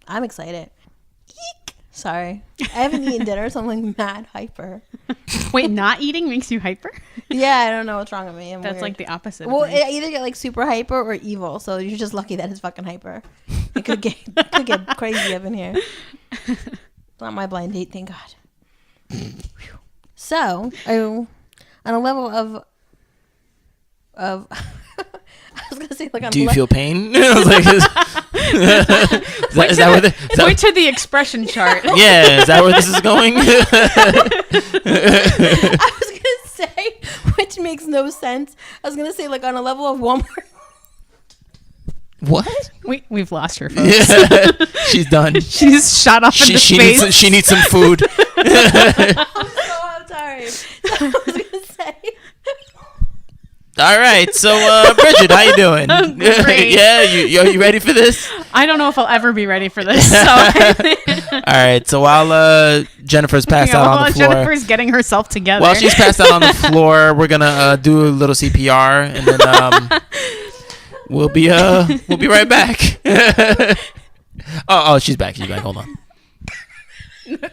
I'm excited. Eek. Sorry, I haven't eaten dinner, so I'm like mad hyper. Wait, not eating makes you hyper? Yeah, I don't know what's wrong with me. That's weird. like the opposite. Well, of me. I either get like super hyper or evil. So you're just lucky that it's fucking hyper. It could get crazy up in here. It's not my blind date, thank God. So, on a level of I was gonna say like on Do you a feel pain? I was like, is Point to the expression chart. yeah, is that where this is going? I was gonna say, which makes no sense. I was gonna say like on a level of Walmart. What? We've lost her, folks. Yeah, she's done. She's shot off into space. She needs some food. I'm sorry. So I was gonna say. All right, so Brigid, how you doing? Great. Yeah, you ready for this? I don't know if I'll ever be ready for this. So All right, so while Jennifer's passed out on the floor, Jennifer's getting herself together. while she's passed out on the floor, we're gonna do a little CPR, and then we'll be right back. Oh, she's back. She's back. Hold on.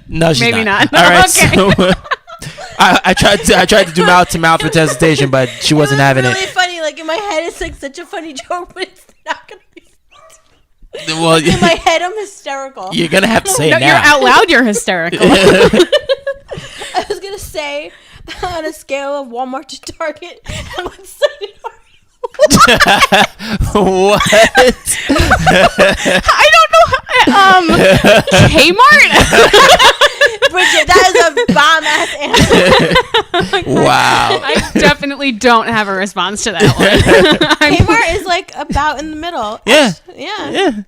No, she's Maybe not. All right, Okay. so. I tried to do mouth to mouth resuscitation, but she wasn't having really it. funny. Like in my head, it's like such a funny joke, but it's not gonna be. Well, In my head, I'm hysterical. you're gonna have to say No, it now. you're out loud. You're hysterical. I was gonna say on a scale of Walmart to Target, how excited are you? What? I don't know. Kmart. Bridget, that is a bomb ass answer. Wow. I definitely don't have a response to that one. Kmart is like about in the middle. Yeah. Yeah.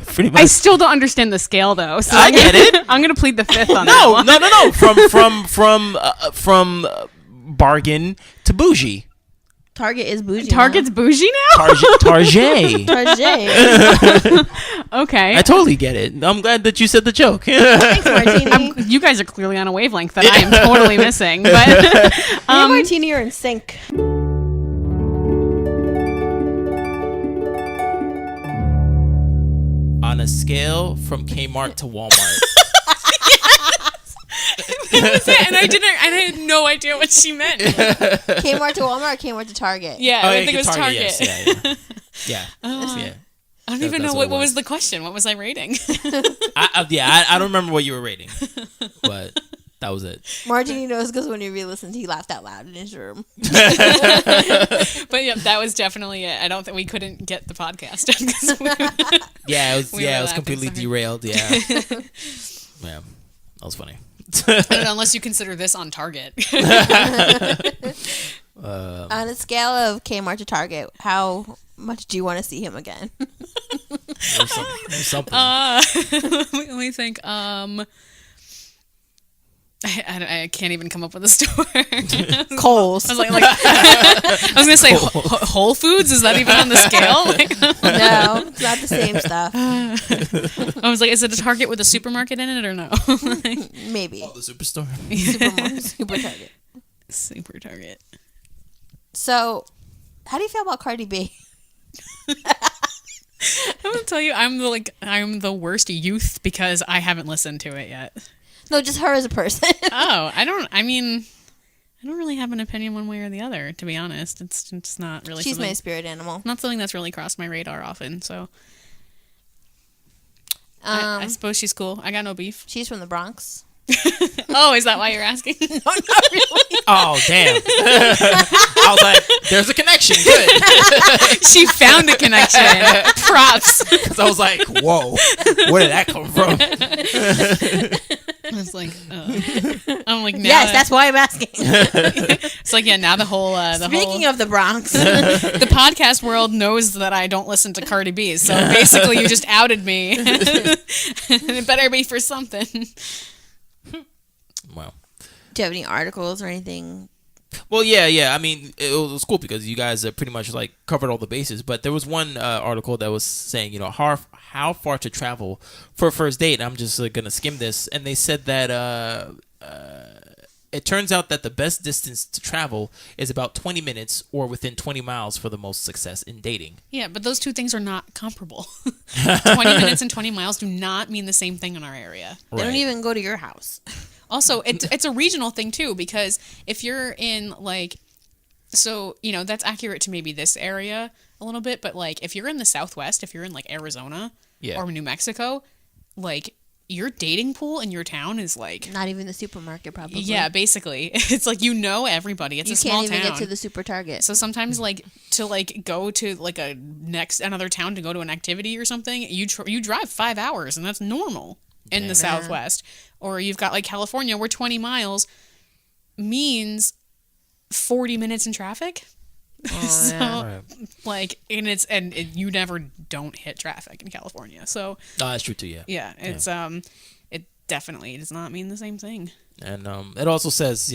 Pretty much. I still don't understand the scale though. So I get it. I'm gonna plead the fifth on that No, one. no. From bargain to bougie. Target is bougie. Target's bougie now. Target. Target. Okay. I totally get it. I'm glad that you said the joke. Thanks, Martini. You guys are clearly on a wavelength that I am totally missing. But Me and Martini are in sync. On a scale from Kmart to Walmart. And I had no idea what she meant. Kmart to Walmart or Kmart to Target? Yeah, I think it was Target. Yes, yeah. Yeah. I don't even know what was the question. What was I rating? I don't remember what you were rating, but That was it. Martini knows because when he re-listened, he laughed out loud in his room. But yeah, that was definitely it. I don't think we couldn't get the podcast done. Yeah, it was. We were It was laughing completely so hard. derailed. Yeah, yeah, that was funny. I don't know, unless you consider this on target. On a scale of Kmart to Target, how much do you want to see him again? There's something. Let me think. I can't even come up with a store. Coles. I was like I was gonna say Whole Foods. Is that even on the scale? No, it's not the same stuff. I was like, is it a Target with a supermarket in it or no? Maybe. The superstore. Super Target. Super Target. So, how do you feel about Cardi B? I'm gonna tell you, I'm the worst youth because I haven't listened to it yet. No, just her as a person. Oh, I don't really have an opinion one way or the other, to be honest. It's not really She's something, my spirit animal. not something that's really crossed my radar often, so I suppose she's cool. I got no beef. She's from the Bronx. Oh, is that why you're asking? No, not really. Oh damn! I was like, "There's a connection." Good. She found a connection. Props. So I was like, "Whoa, where did that come from?" I was like, I'm like, now Yes, that's why I'm asking. it's like, yeah, now the whole Speaking of the Bronx, the podcast world knows that I don't listen to Cardi B. So basically, you just outed me. It better be for something. Wow. do you have any articles or anything? Well, yeah. I mean, it was cool because you guys pretty much like covered all the bases. But there was one article that was saying, how far to travel for a first date. And I'm just gonna skim this, and they said that it turns out that the best distance to travel is about 20 minutes or within 20 miles for the most success in dating. Yeah, but those two things are not comparable. 20 minutes and 20 miles do not mean the same thing in our area. They don't even go to your house. Also, it's a regional thing too, because if you're in that's accurate to maybe this area a little bit, but like if you're in the Southwest, if you're in like Arizona or New Mexico, like your dating pool in your town is like Not even the supermarket, probably. yeah, basically it's like everybody. It's you a small can't even town. get to the super Target. So sometimes to go to like another town to go to an activity or something, you drive 5 hours, and that's normal in the Southwest. Or you've got like California where 20 miles means 40 minutes in traffic. So you never don't hit traffic in California. So that's true too. yeah, it's it definitely does not mean the same thing. And it also says,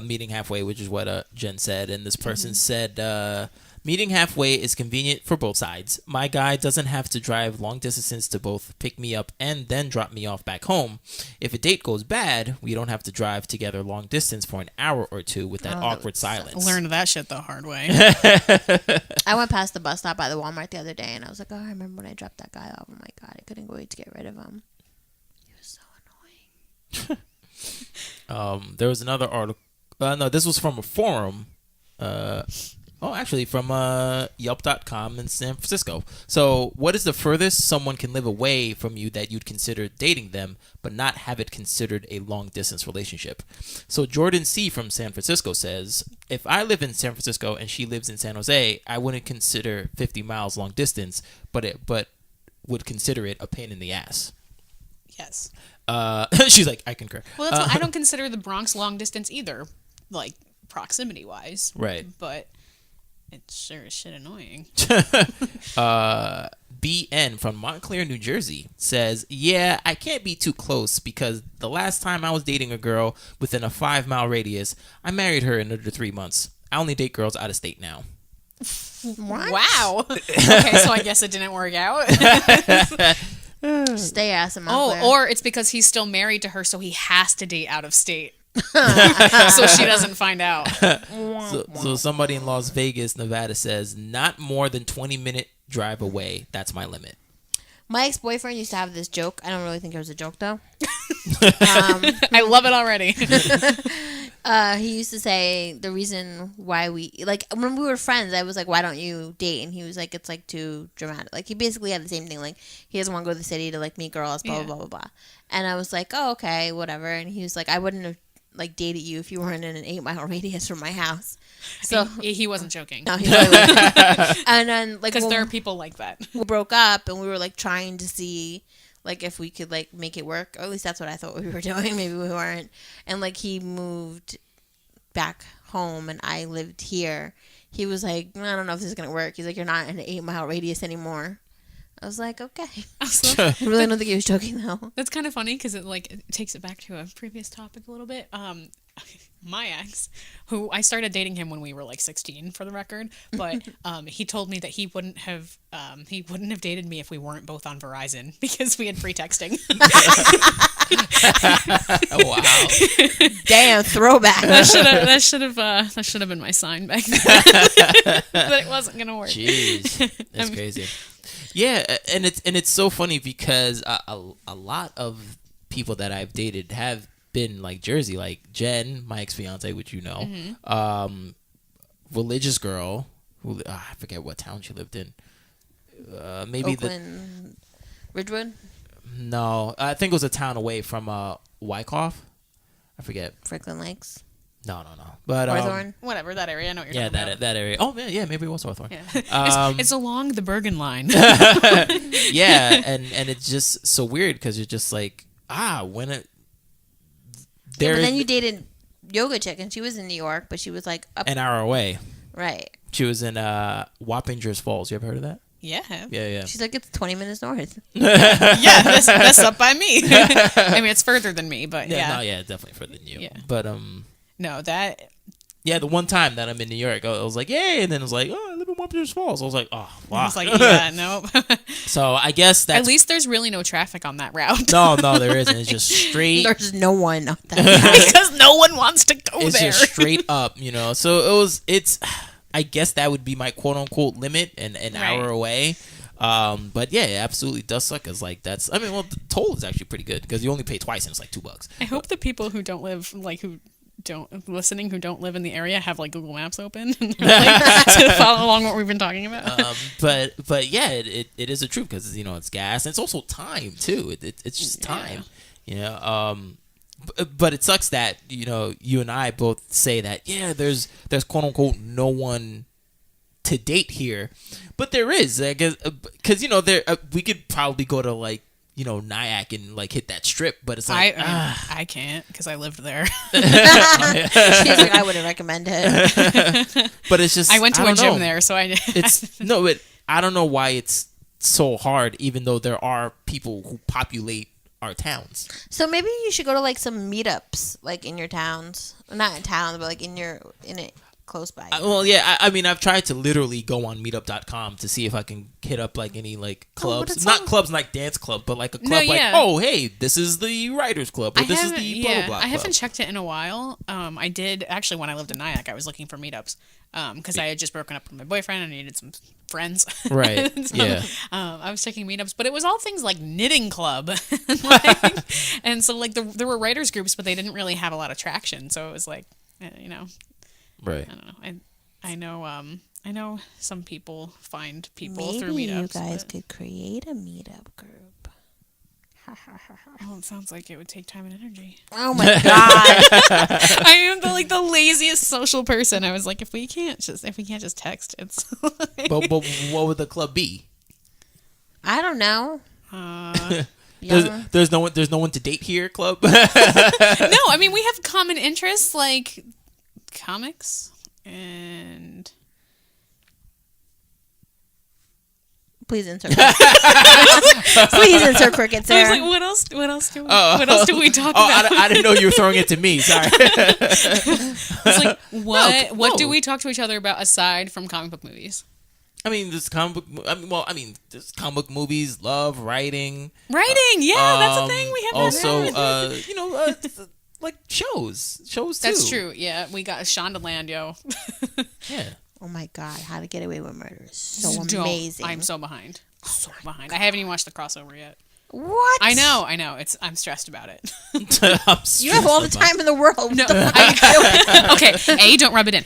meeting halfway, which is what Jen said. And this person said, meeting halfway is convenient for both sides. My guy doesn't have to drive long distances to both pick me up and then drop me off back home. If a date goes bad, we don't have to drive together long distance for an hour or two with that awkward silence. Learned that shit the hard way. I went past the bus stop by the Walmart the other day, and I was like, oh, I remember when I dropped that guy off. Oh, my God. I couldn't wait to get rid of him. He was so annoying. There was another article. No, this was from a forum. Actually, from Yelp.com in San Francisco. So, what is the furthest someone can live away from you that you'd consider dating them, but not have it considered a long-distance relationship? So, Jordan C. from San Francisco says, if I live in San Francisco and she lives in San Jose, I wouldn't consider 50 miles long distance, but would consider it a pain in the ass. Yes. She's like, I concur. Well, that's why I don't consider the Bronx long distance either, like proximity wise. Right. But it's sure as shit annoying. BN from Montclair, New Jersey says, yeah, I can't be too close because the last time I was dating a girl within a 5-mile radius, I married her in under 3 months. I only date girls out of state now. What? Wow. Okay, so I guess it didn't work out. Stay ass in Montclair. Or it's because he's still married to her, so he has to date out of state. So she doesn't find out. So somebody in Las Vegas, Nevada says, not more than 20-minute drive away. That's my limit. My ex-boyfriend used to have this joke. I don't really think it was a joke, though. I love it already. He used to say the reason why we like when we were friends, I was like, "Why don't you date?" And he was like, "It's like too dramatic." Like he basically had the same thing. Like he doesn't want to go to the city to like meet girls, blah Yeah. blah blah blah blah. And I was like, "Oh, okay, whatever." And he was like, "I wouldn't have like dated you if you weren't in an 8-mile radius from my house." So He wasn't joking. no, he really wasn't. And then like Because when there are people like that. we broke up, and we were like trying to see like if we could like make it work, or at least that's what I thought we were doing. Maybe we weren't. And like he moved back home and I lived here. He was like, I don't know if this is gonna work. He's like, you're not in an 8-mile radius anymore. I was like, okay. I really don't think he was joking though. That's kind of funny because it takes it back to a previous topic a little bit. My ex, who I started dating him when we were like 16, for the record, but he told me that he wouldn't have dated me if we weren't both on Verizon because we had free texting. Wow. Damn, throwback. that should have been my sign back then. That it wasn't gonna work. Jeez, that's crazy. Yeah, and it's so funny because a lot of people that I've dated have been like Jersey, like Jen, my ex-fiance, which you know, religious girl who I forget what town she lived in. Maybe Oakland, Ridgewood, no, I think it was a town away from Wyckoff. I forget. Franklin Lakes, No. But Hawthorne. Whatever, that area. I know what you're yeah, talking about. that area. Oh man, yeah, maybe it was Hawthorne. Yeah. It's along the Bergen line. Yeah, and it's just so weird because you're just like when it. Yeah, but then you dated Yoga Chick, and she was in New York, but she was like up an hour away. right. She was in Wappingers Falls. You ever heard of that? Yeah. Yeah. She's like, it's 20 minutes north. Yeah, that's up by me. I mean, it's further than me, but yeah. No, yeah, definitely further than you. Yeah. But No, that. yeah, the one time that I'm in New York, I was like, yay, and then it was like, oh, I live in Wappingers Falls. I was like, oh, wow. I was like, yeah, nope. So I guess that's At least there's really no traffic on that route. no, there isn't. It's just straight. There's no one up that. Because no one wants to go It's there. just straight up, So it's. I guess that would be my quote unquote limit, an hour away. But yeah, it absolutely does suck. Cause like the toll is actually pretty good because you only pay twice and it's like $2. I hope the people who don't live, who don't live in the area have like Google Maps open and to follow along what we've been talking about. But yeah, it is a truth because it's gas and it's also time too. It's just time, But it sucks that you and I both say that there's quote unquote no one to date here, but there is, I guess, because there we could probably go to like Nyack and like hit that strip, but it's like I can't because I lived there. She's like, I wouldn't recommend it. But it's just I went to a don't gym know. there, so I. But I don't know why it's so hard, even though there are people who populate our towns. So maybe you should go to like some meetups, like in your towns, not in towns, but like in it close by. I mean, I've tried to literally go on Meetup.com to see if I can hit up like any like clubs, not clubs like dance club, but like a club oh hey, this is the writers club, or this is the blah blah blah. I haven't checked it in a while. I did actually when I lived in Nyack. I was looking for meetups because I had just broken up with my boyfriend and I needed some friends. Right. So, I was checking meetups, but it was all things like knitting club, and so like there were writers groups, but they didn't really have a lot of traction. So it was like, Right. I don't know. I know some people find people Maybe through meetups. you guys could create a meetup group. Well, it sounds like it would take time and energy. Oh my god! I am the laziest social person. I was like, if we can't just text, it's. but what would the club be? I don't know. There's no one to date here. Club. No, I mean we have common interests like comics and. Please insert. Please insert crickets I was there. like, what else do we talk about? I didn't know you were throwing it to me. Sorry. It's like what do no. we talk to each other about aside from comic book movies? I mean, there's comic book. There's comic book movies, love, writing. Yeah, that's a thing we have. Also, like shows too. That's true. Yeah, we got Shondaland, yo. Yeah. Oh my god! How to Get Away with Murder is so amazing. I'm so behind. I haven't even watched the crossover yet. What? I know. I'm stressed about it. You have all the time in the world. No, okay. A, don't rub it in.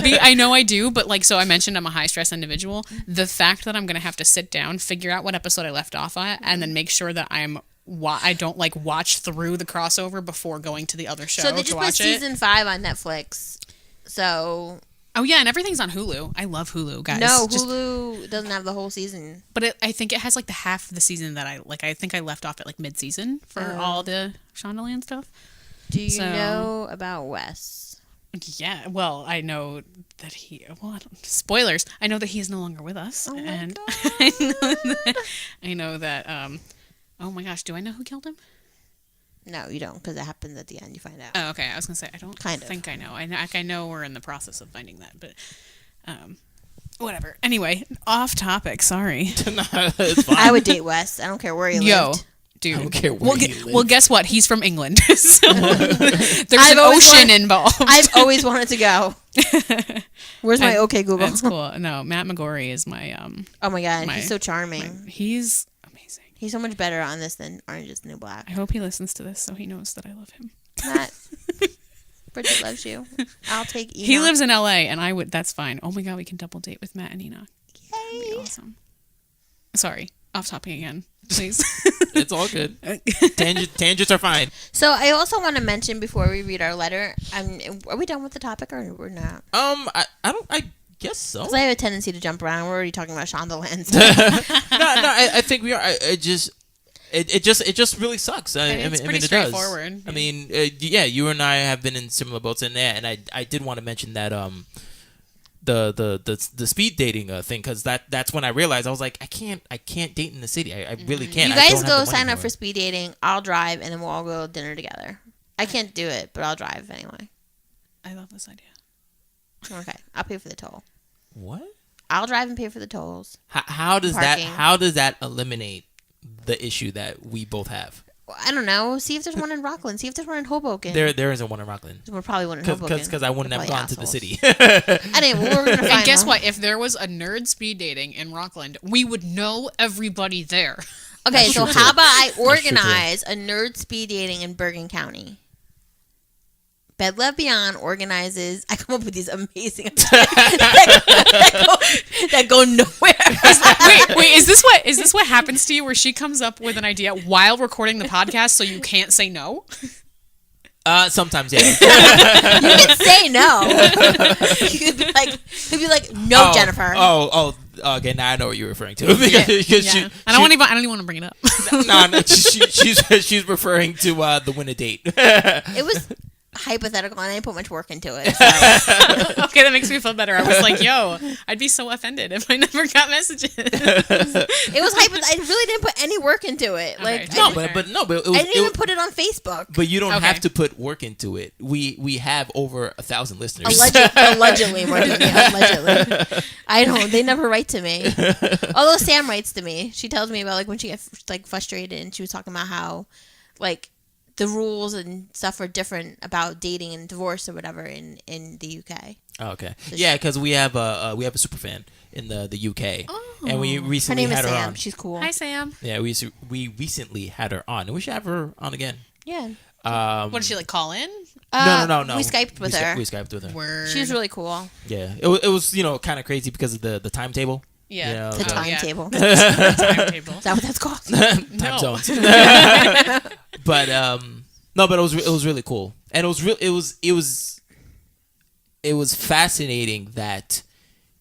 B, I know I do, but like, so I mentioned I'm a high stress individual. The fact that I'm gonna have to sit down, figure out what episode I left off at, and then make sure that I don't like watch through the crossover before going to the other show. So they just to put watch season 5 on Netflix. So. Oh yeah, and everything's on Hulu. I love Hulu, guys. No, Hulu doesn't have the whole season. But I think it has like the half of the season that I like. I think I left off at like mid-season for all the Shondaland stuff. Do you know about Wes? Yeah, well, I know that spoilers. I know that he is no longer with us, Oh my and God. I know that. Oh my gosh, do I know who killed him? No, you don't, because it happens at the end. You find out. Oh, okay. I was gonna say I don't Kind of. think I know. I know we're in the process of finding that, but whatever. Anyway, off topic. Sorry. It's fine. I would date Wes. I don't care where he lived. Dude. I don't care where he lives. Well, guess what? He's from England, so there's I've an always ocean wanted- involved. I've always wanted to go. Where's my OK Google? That's cool. No, Matt McGorry is my Oh my God, my- he's so charming. he's amazing. He's so much better on this than Orange is the New Black. I hope he listens to this so he knows that I love him. Matt, Brigid loves you. I'll take Enoch. He lives in LA, and I would. That's fine. Oh my God, we can double date with Matt and Enoch. That'd be Yay. awesome. Sorry, off topic again, please. It's all good. Tangents are fine. So I also want to mention before we read our letter, are we done with the topic or we're not? I guess so. Because I have a tendency to jump around. We're already talking about Shondaland. I think we are. It just really sucks. It's pretty it does. straightforward. I mean, yeah, you and I have been in similar boats in there, and I did want to mention that the speed dating thing, because that's when I realized I was like, I can't date in the city. I really can't. You I guys don't have go the money sign up it. for speed dating. I'll drive, and then we'll all go to dinner together. I can't do it, but I'll drive anyway. I love this idea. Okay, I'll pay for the toll. What? I'll drive and pay for the tolls. How does Parking. that eliminate the issue that we both have? I don't know. See if there's one in Rockland. See if there's one in Hoboken. There isn't one in Rockland. We're probably one in Hoboken. Because I wouldn't have They're gone to probably the assholes. city. Anyway, we're gonna find And guess one. what? If there was a nerd speed dating in Rockland, we would know everybody there. Okay, That's so true, how too. about I true, too. organize a nerd speed dating in Bergen County? Bed Love Beyond organizes. I come up with these amazing that go nowhere. Wait, is this what happens to you where she comes up with an idea while recording the podcast so you can't say no? Sometimes, yeah. You can say no. You'd be like, no, Jennifer. Okay. Now I know what you're referring to. Because Yeah. I don't even want to bring it up. no, she's referring to the win a date. It was hypothetical, and I didn't put much work into it. So. Okay, that makes me feel better. I was like, yo, I'd be so offended if I never got messages. It was I really didn't put any work into it. Like, Okay. No, I, but it was. I didn't even put it on Facebook. But you don't Okay. have to put work into it. We have over 1,000 listeners. Allegedly, more than me. Allegedly, I don't. They never write to me. Although Sam writes to me, she tells me about like when she gets like frustrated, and she was talking about how like the rules and stuff are different about dating and divorce or whatever in the UK. Oh, okay. Yeah, because we have a super fan in the UK, and we Her recently name is had her Sam. on. She's cool. Hi, Sam. Yeah, we recently had her on, and we should have her on again. Yeah. What did she like call in? No. We Skyped with her. We Skyped with her. Word. She was really cool. Yeah, it was kind of crazy because of the timetable. Yeah. You know, The the timetable. timetable. Is that what that's called? time No. zones. But no, but it was really cool, and it was fascinating that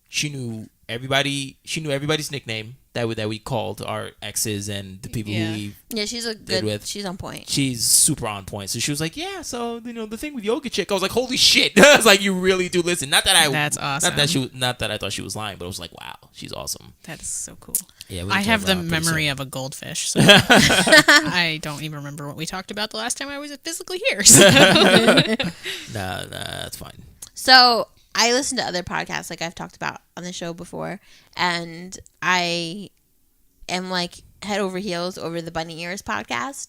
she knew everybody's nickname that we called our exes and the people Yeah. we Yeah, she's a did good. with. She's on point. She's super on point. So she was like, yeah, so the thing with yoga chick. I was like, holy shit. I was like, you really do listen. Not that That's awesome. Not that I thought she was lying, but I was like, wow, she's awesome. That is so cool. Yeah, we I have the came around pretty memory soon. of a goldfish, so I don't even remember what we talked about the last time I was physically here. So. Nah, that's fine. So I listen to other podcasts like I've talked about on the show before, and I am like head over heels over the Bunny Ears podcast.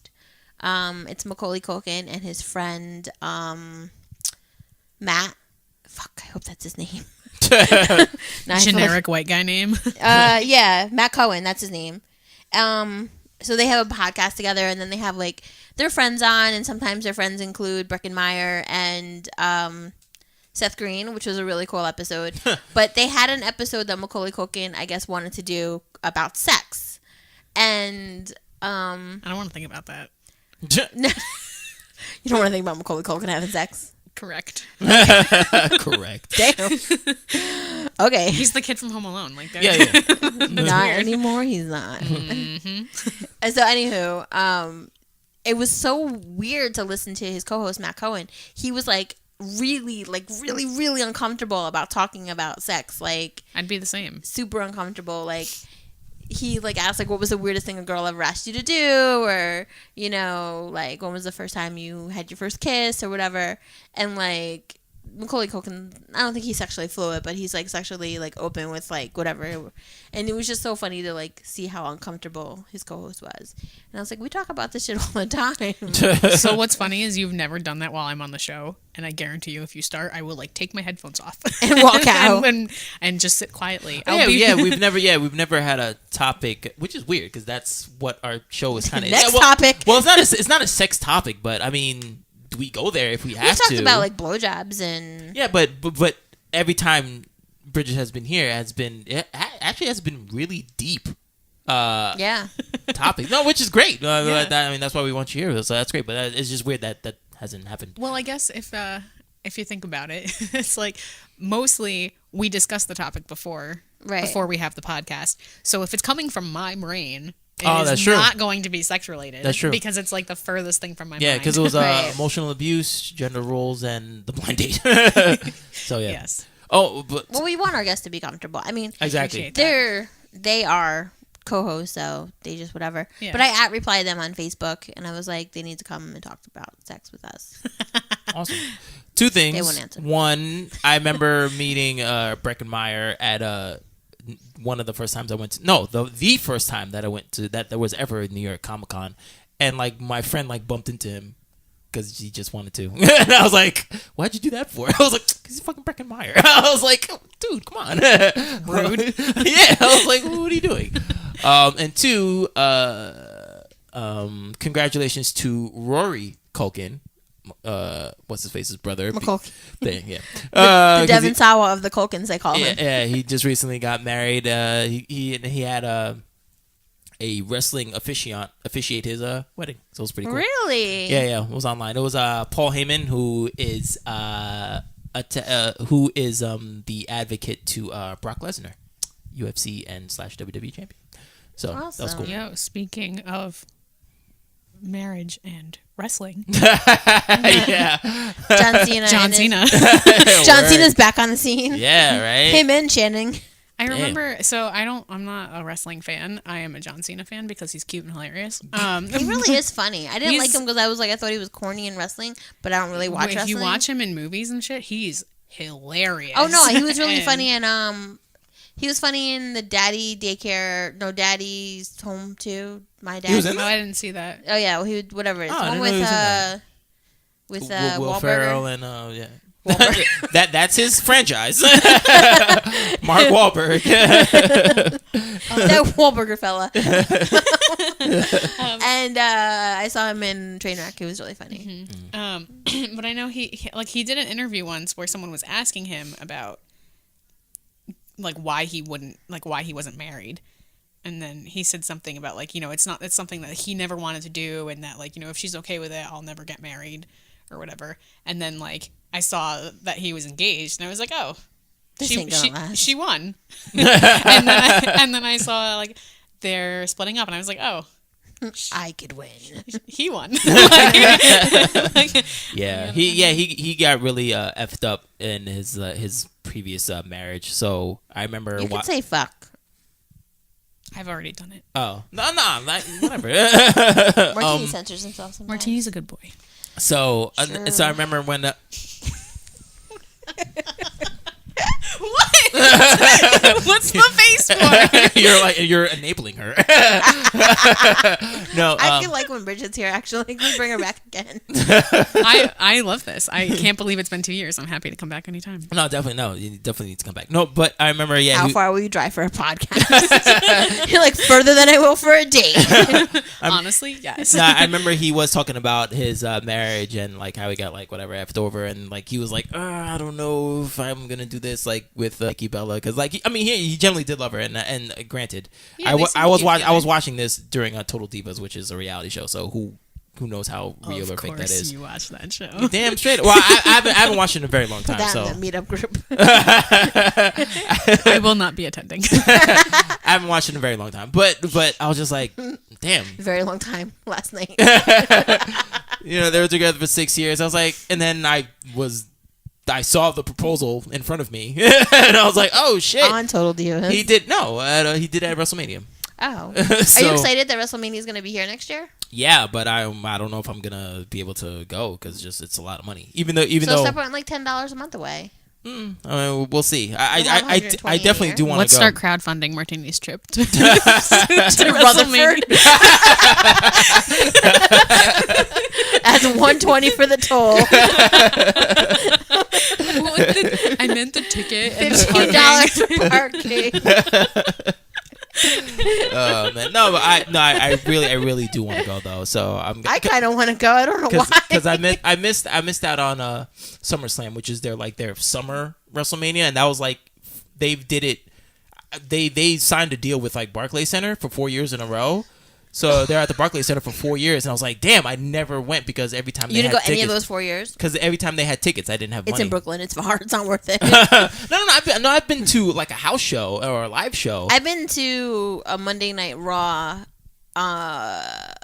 It's Macaulay Culkin and his friend Matt. Fuck, I hope that's his name. No, I feel Generic white guy name. yeah, Matt Cohen, that's his name. so they have a podcast together, and then they have like their friends on, and sometimes their friends include Breckenmeyer and Seth Green, which was a really cool episode. But they had an episode that Macaulay Culkin, I guess, wanted to do about sex, and I don't want to think about that. you don't want to think about Macaulay Culkin having sex. Correct. Correct. Damn. Okay. He's the kid from Home Alone. Like, Yeah. Not anymore. He's not. And so, anywho, it was so weird to listen to his co-host Matt Cohen. He was like really uncomfortable about talking about sex. Like, I'd be the same. super uncomfortable. Like, he like asked like, what was the weirdest thing a girl ever asked you to do, or you know, like when was the first time you had your first kiss or whatever. And like Macaulay Culkin, I don't think he's sexually fluid, but he's like sexually like open with like whatever. And it was just so funny to like see how uncomfortable his co-host was. And I was like, we talk about this shit all the time. So what's funny is you've never done that while I'm on the show, and I guarantee you, if you start, I will like take my headphones off And walk out. and just sit quietly. We've never had a topic, which is weird because that's what our show is kind of. Next topic. Well, it's not a sex topic, but I mean, we go there if we have to. We talked about like blowjobs and but every time Brigid has been here, has been really deep. Topic. No, which is great. I mean, that's why we want you here. So that's great. But it's just weird that hasn't happened. Well, I guess if you think about it, it's like mostly we discuss the topic before we have the podcast. So if it's coming from my brain, it's not going to be sex related. That's true. Because it's like the furthest thing from my mind. Yeah, because it was emotional abuse, gender roles, and the blind date. So yeah. Yes. Oh, but well, we want our guests to be comfortable. I mean, exactly. They are co-hosts, so they just whatever. Yeah. But I replied them on Facebook, and I was like, they need to come and talk about sex with us. Awesome. Two things. They won't answer. One, I remember meeting Breckenmeyer at one of the first times I went to. No, the first time that I went to that there was ever a New York Comic Con, and like my friend like bumped into him because he just wanted to, and I was like, "Why'd you do that for?" I was like, "Cause he's fucking Breckenmeyer." I was like, "Dude, come on." Rude. Yeah, I was like, "What are you doing?" And two, congratulations to Rory Culkin. What's his face's brother? McCulkin. Yeah. The Devon Sawa of the Culkins, they call him. Yeah, he just recently got married. He had a wrestling officiant officiate his wedding, so it was pretty cool. Really? Yeah, it was online. It was Paul Heyman, who is the advocate to Brock Lesnar, UFC and /WWE champion. So awesome. that was cool. Yo, speaking of marriage and wrestling, Yeah, John Cena. John Cena. John Cena's back on the scene. Yeah, right. Him and Channing. I remember. So I'm not a wrestling fan. I am a John Cena fan because he's cute and hilarious. He really is funny. I didn't He's- like him because I thought he was corny in wrestling, but I don't really watch if wrestling. you watch him in movies and shit, he's hilarious. Oh no, he was really And- funny in he was funny in the Daddy's Home too. My Dad. He was in No, I didn't see that. Oh yeah, well, he would, whatever. It's Oh, I one didn't know he with was Will Will Wahlberger. Ferrell and yeah. That's his franchise. Mark Wahlberg. That Wahlberger fella. And I saw him in Trainwreck. He was really funny. But I know he did an interview once where someone was asking him about like why he wasn't married. And then he said something about like, you know, it's something that he never wanted to do, and that like, you know, if she's okay with it, I'll never get married or whatever. And then like I saw that he was engaged, and I was like, oh, This ain't gonna last. she won. and then I saw like they're splitting up, and I was like, oh, I could win. he won. Yeah, he got really effed up in his previous marriage. So I remember. You could say fuck. I've already done it. Oh no, like, whatever. Martini censors himself sometimes. Martini's a good boy. So Sure. so I remember when. What? What's the face for? you're enabling her. No, I feel like when Brigid's here, actually, we bring her back again. I love this. I can't believe it's been 2 years. I'm happy to come back anytime. no, definitely no. You definitely need to come back. No, but I remember. Yeah, How far will you drive for a podcast? You're like further than I will for a date. Honestly, yes. Nah, I remember he was talking about his marriage and like how he got like whatever effed over, and like he was like, I don't know if I'm gonna do this like with Nikki Bella, because like he generally did love her, and granted, Yeah, I they seem was cute together. watching this during Total Divas, which is a reality show, so who knows how real or Of fake that course is. you watch that show. Damn straight. Well, I haven't watched it in a very long time, That so in the meetup group. I will not be attending. I haven't watched it in a very long time. But I was just like, damn. Very long time last night. They were together for 6 years. I was like, and then I saw the proposal in front of me, and I was like, oh shit. On Total Divas. He did he did it at WrestleMania. Oh. Are So- you excited that WrestleMania is going to be here next year? Yeah, but I don't know if I'm gonna be able to go because it's a lot of money. Even though So step on like $10 a month away. I mean, we'll see. We'll have I 120 definitely a year. do want to Let's go. start crowdfunding Martini's trip to Rutherford. That's $120 for the toll. I meant the ticket. And $15 for parking. Oh man, no, but I really do want to go though. So I kind of want to go. I don't know why. because I missed out on SummerSlam, which is their summer WrestleMania, and that was like they did it. They signed a deal with like Barclays Center for 4 years in a row. So they're at the Barclays Center for 4 years, and I was like, damn, I never went because every time You they didn't had go any tickets, of those 4 years? because every time they had tickets, I didn't have It's money. in Brooklyn. It's far. It's not worth it. No, I've been to like a house show or a live show. I've been to a Monday Night Raw at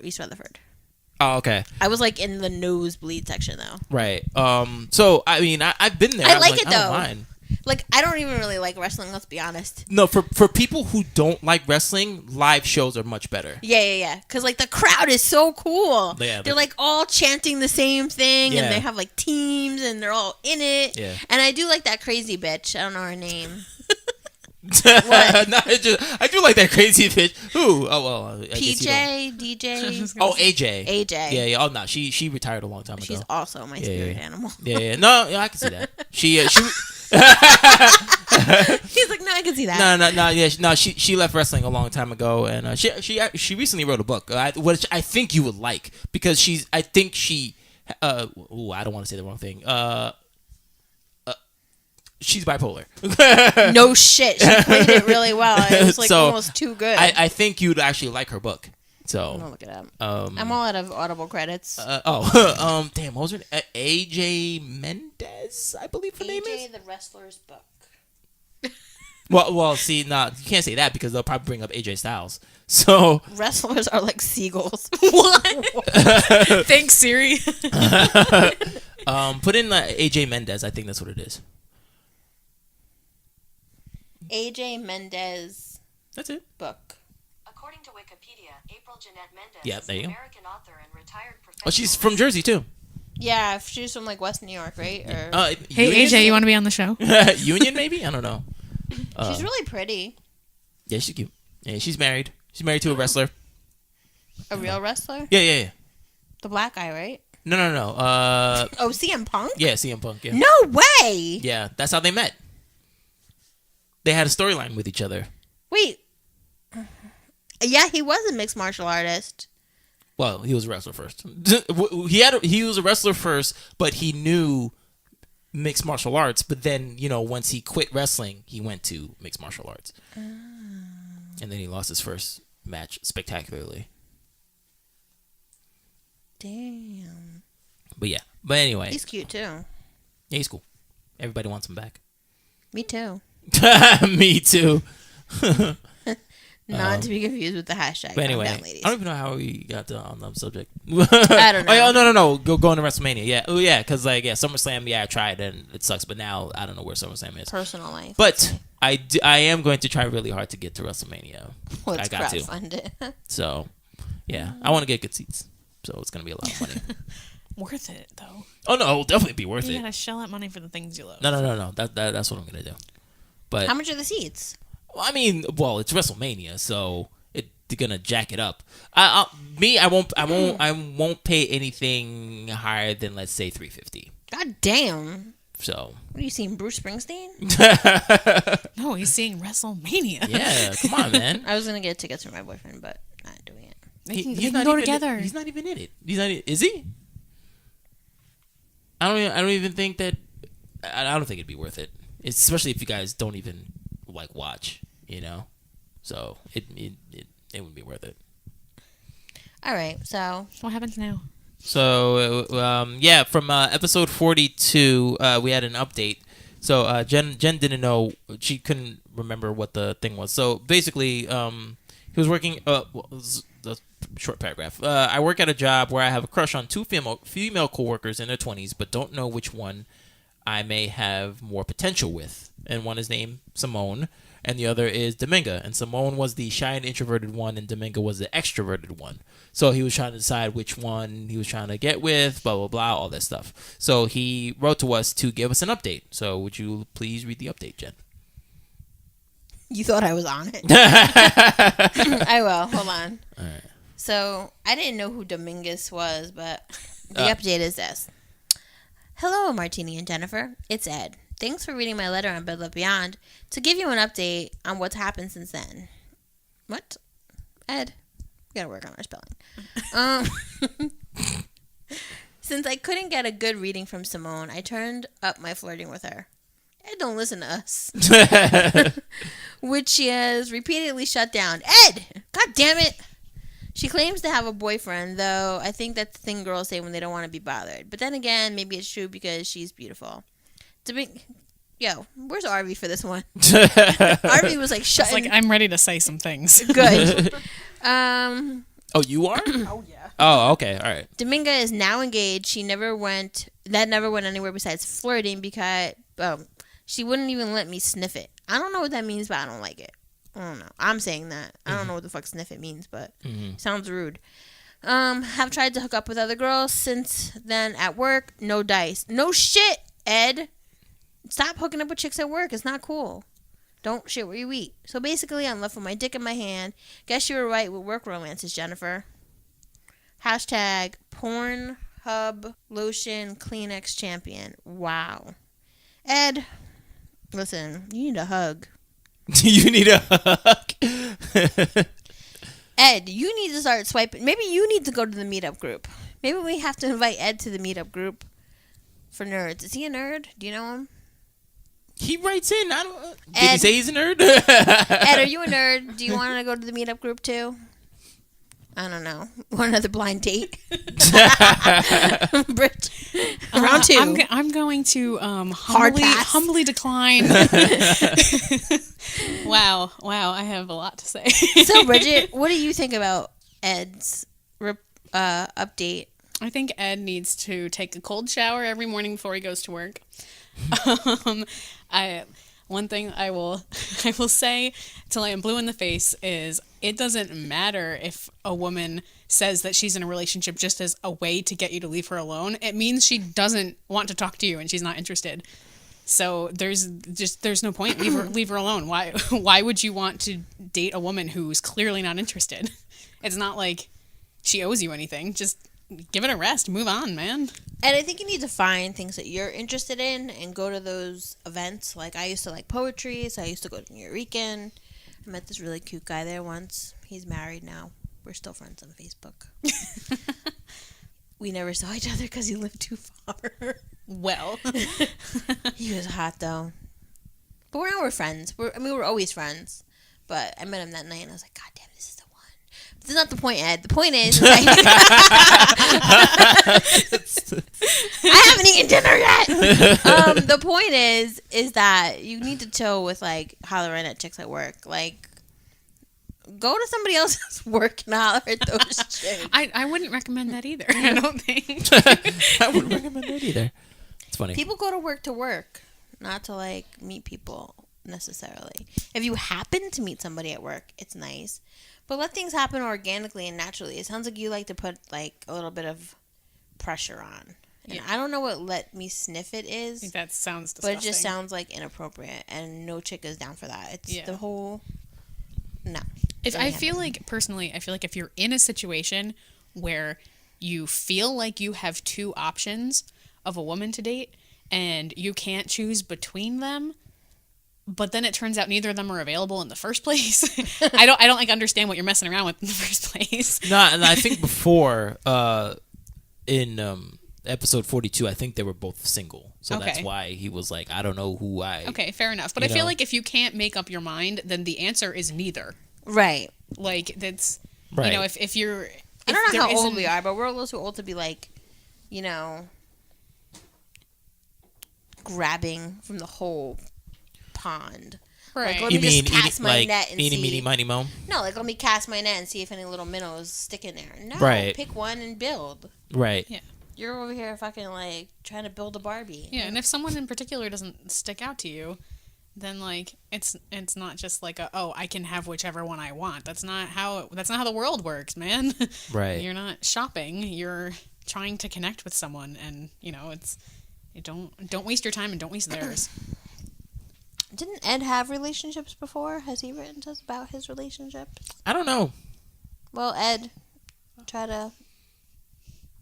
East Rutherford. Oh, okay, I was like in the nosebleed section though. right. So I mean, I've been there. I was like it, I don't though. mind. Like I don't even really like wrestling. Let's be honest. No, for people who don't like wrestling, live shows are much better. Yeah. Because like the crowd is so cool. Yeah, They're like all chanting the same thing, Yeah. and they have like teams, and they're all in it. Yeah. And I do like that crazy bitch. I don't know her name. No, I do like that crazy bitch. Who? Oh well, I guess you don't. PJ, DJ. Oh, AJ. AJ. Yeah. Oh no, she retired a long time ago. She's also my spirit yeah. animal. Yeah. No, I can see that. She He's like, no, I can see that. No. Yeah, no. She left wrestling a long time ago, and she recently wrote a book, which I think you would like because I think she. I don't want to say the wrong thing. She's bipolar. No shit. She played it really well. It was like So, almost too good. I think you'd actually like her book. I'm So. gonna look it up. I'm all out of Audible credits. Damn, what was her name? AJ Mendez, I believe her name is. AJ the Wrestler's Book. Well, see, you can't say that because they'll probably bring up AJ Styles. So Wrestlers are like seagulls. what? Thanks, Siri. put in AJ Mendez. I think that's what it is. AJ Mendez That's it. book. According to Wikipedia, April Jeanette Mendez Yeah, is there an you go. American author and retired professional. Oh, she's from Jersey too. Yeah, she's from like West New York, right? Or Hey, Union? AJ, you want to be on the show? Union, maybe? I don't know. she's really pretty. Yeah, she's cute. Yeah, she's married. She's married to a wrestler. A real wrestler? Yeah. The black guy, right? No. Oh, CM Punk? Yeah, CM Punk. Yeah. No way! Yeah, that's how they met. They had a storyline with each other. Wait. Yeah, he was a mixed martial artist. Well, he was a wrestler first. He was a wrestler first, but he knew mixed martial arts. But then, once he quit wrestling, he went to mixed martial arts, and then he lost his first match spectacularly. Damn. But anyway, He's cute too. yeah, he's cool. Everybody wants him back. Me too. Me too. Not to be confused with the hashtag. But anyway, Calm I down, ladies. don't even know how we got on the subject. I don't know. Oh, no. Going to WrestleMania. Yeah. Oh, yeah. Because, SummerSlam, I tried and it sucks. But now I don't know where SummerSlam is. Personal life. But I am going to try really hard to get to WrestleMania. Let's I got to. crowdfund it. So, yeah. I want to get good seats. So it's going to be a lot of money. worth it though. Oh no, it'll definitely be worth You it. gotta shell out money for the things you love. No. That's what I'm gonna do. But How much are the seats? well, I mean, well, it's WrestleMania, so they're gonna jack it up. I won't pay anything higher than, let's say, $350. God damn. So What are you seeing, Bruce Springsteen? No, he's seeing WrestleMania. yeah, come on, man. I was gonna get tickets for my boyfriend, but not doing it. They can not go even together. He's not even in it. He's not. Is he? I don't even think that. I don't think it'd be worth it, especially if you guys don't even like watch. So it wouldn't be worth it. All right, so What happens now? So yeah, from episode 42, we had an update. So Jen didn't know, she couldn't remember what the thing was. So basically, he was working. The short paragraph. I work at a job where I have a crush on two female coworkers in their 20s, but don't know which one I may have more potential with. And one is named Simone, and the other is Dominga. And Simone was the shy and introverted one, and Dominga was the extroverted one. So he was trying to decide which one he was trying to get with, blah, blah, blah, all that stuff. So he wrote to us to give us an update. So would you please read the update, Jen? you thought I was on it. I will. Hold on. All right. So I didn't know who Dominguez was, but the update is this. Hello, Martini and Jennifer. It's Ed. Thanks for reading my letter on Bed Love Beyond to give you an update on what's happened since then. What? Ed, we gotta work on our spelling. Since I couldn't get a good reading from Simone, I turned up my flirting with her. Ed don't listen to us. Which she has repeatedly shut down. Ed! God damn it! She claims to have a boyfriend, though I think that's the thing girls say when they don't want to be bothered. But then again, maybe it's true because she's beautiful. Yo, where's Arby for this one? Arby was like shutting. It's like, I'm ready to say some things. Good. Oh, you are? Oh, yeah. Oh, okay. All right. Dominga is now engaged. That never went anywhere besides flirting because she wouldn't even let me sniff it. I don't know what that means, but I don't like it. I don't know. I'm saying that. I don't know what the fuck sniff it means, but sounds rude. Have tried to hook up with other girls since then at work. No dice. No shit, Ed. Stop hooking up with chicks at work. It's not cool. Don't shit where you eat. So basically, I'm left with my dick in my hand. Guess you were right with work romances, Jennifer. Hashtag Pornhub lotion Kleenex champion. Wow. Ed, listen, you need a hug. You need a hug. Ed, you need to start swiping. Maybe you need to go to the meetup group. Maybe we have to invite Ed to the meetup group for nerds. Is he a nerd? Do you know him? He writes in. I don't. Did Ed. he say he's a nerd? Ed, are you a nerd? Do you want to go to the meetup group too? I don't know. Want another blind date? Brit, round two. I'm going to Hard pass. humbly decline. Wow, I have a lot to say. So, Bridget, what do you think about Ed's update? I think Ed needs to take a cold shower every morning before he goes to work. One thing I will say till I am blue in the face is it doesn't matter if a woman says that she's in a relationship just as a way to get you to leave her alone. It means she doesn't want to talk to you and she's not interested. So there's no point. Leave her alone. Why would you want to date a woman who's clearly not interested? It's not like she owes you anything. Just give it a rest. Move on, man. And I think you need to find things that you're interested in and go to those events. Like, I used to like poetry, so I used to go to New York. I met this really cute guy there once. He's married now. We're still friends on Facebook. We never saw each other because he lived too far. Well. He was hot, though. But we're friends. We're always friends. But I met him that night, and I was like, God damn it, this is the one. But that's not the point, Ed. The point is, I haven't eaten dinner yet. The point is that you need to chill with, like, hollering at chicks at work. Like, go to somebody else's work and holler at those chicks. I wouldn't recommend that either. I don't think. I wouldn't recommend that either. It's funny. People go to work, not to, like, meet people necessarily. If you happen to meet somebody at work, it's nice. But let things happen organically and naturally. It sounds like you like to put, like, a little bit of pressure on. And Yeah. I don't know what let me sniff it I is, think that sounds but disgusting. it just sounds like inappropriate, and no chick is down for that. It's Yeah. the whole no. If Doesn't I feel happen. like personally, I feel like if you're in a situation where you feel like you have two options of a woman to date and you can't choose between them, but then it turns out neither of them are available in the first place. I don't like understand what you're messing around with in the first place. No, and I think before in episode 42, I think they were both single, so that's Okay. why he was like, I don't know who I. Okay, fair enough. But You I feel know? like if you can't make up your mind, then the answer is neither. Right. Like that's Right. you know if you're I don't if know how there old isn't- we are, but we're a little too old to be like, you know, grabbing from the whole pond. Right. Like, let You me mean just cast my like net and eeny, see. meeny, miny, mo? No, like let me cast my net and see if any little minnows stick in there. No, Right. pick one and build. Right. Yeah. You're over here fucking like trying to build a Barbie. Yeah, and if someone in particular doesn't stick out to you, then like it's not just like I can have whichever one I want. That's not how the world works, man. Right. You're not shopping. You're trying to connect with someone, and don't waste your time and don't waste theirs. Didn't Ed have relationships before? Has he written to us about his relationships? I don't know. Well, Ed, try to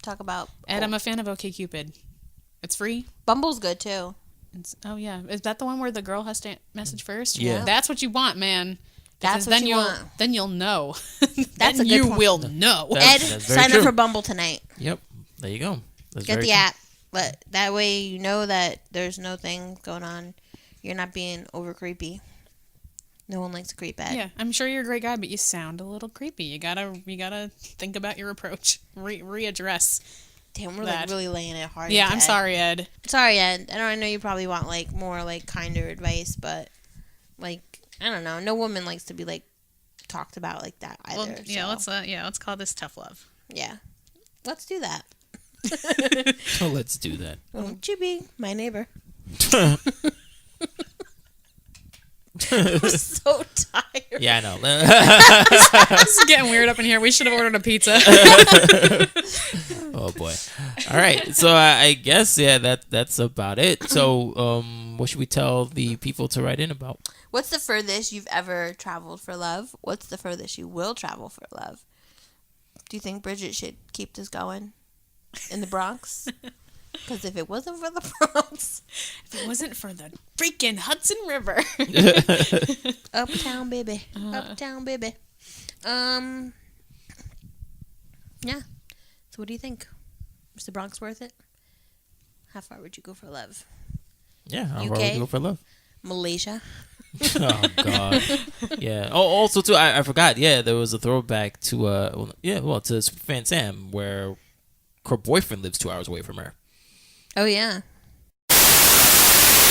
talk about. Ed, I'm a fan of OkCupid. It's free. Bumble's good too. Oh yeah, is that the one where the girl has to message first? Yeah. That's what you want, man. That's Because what then you you'll want. then you'll know. That's then a good you point. will know. That's- Ed, that's very sign true. up for Bumble tonight. Yep. There you go. That's Get very the true. app. But that way you know that there's no thing going on. You're not being over creepy. No one likes to creep Ed. Yeah, I'm sure you're a great guy, but you sound a little creepy. You gotta think about your approach. Readdress. Damn, we're That. like really laying it hard. Yeah, into I'm Ed. sorry, Ed. Sorry, Ed. I know you probably want like more like kinder advice, but like I don't know. No woman likes to be like talked about like that either. Well, yeah, so, let's call this tough love. yeah. Let's do that. So let's do that. Won't you be my neighbor? I'm so tired. Yeah, I know. This is getting weird up in here. We should have ordered a pizza. Oh boy. All right. So I guess that's about it. So what should we tell the people to write in about? What's the furthest you've ever traveled for love? What's the furthest you will travel for love? Do you think Brigid should keep this going in the Bronx? Because if it wasn't for the Bronx, If it wasn't for the freaking Hudson River. uptown baby, uptown baby. Yeah. So what do you think? Is the Bronx worth it? How far would you go for love? Yeah, how UK? far would you go for love? Malaysia. Oh God. Yeah. Oh, also too, I forgot. Yeah, there was a throwback to to Superfan Sam where her boyfriend lives 2 hours away from her. Oh yeah.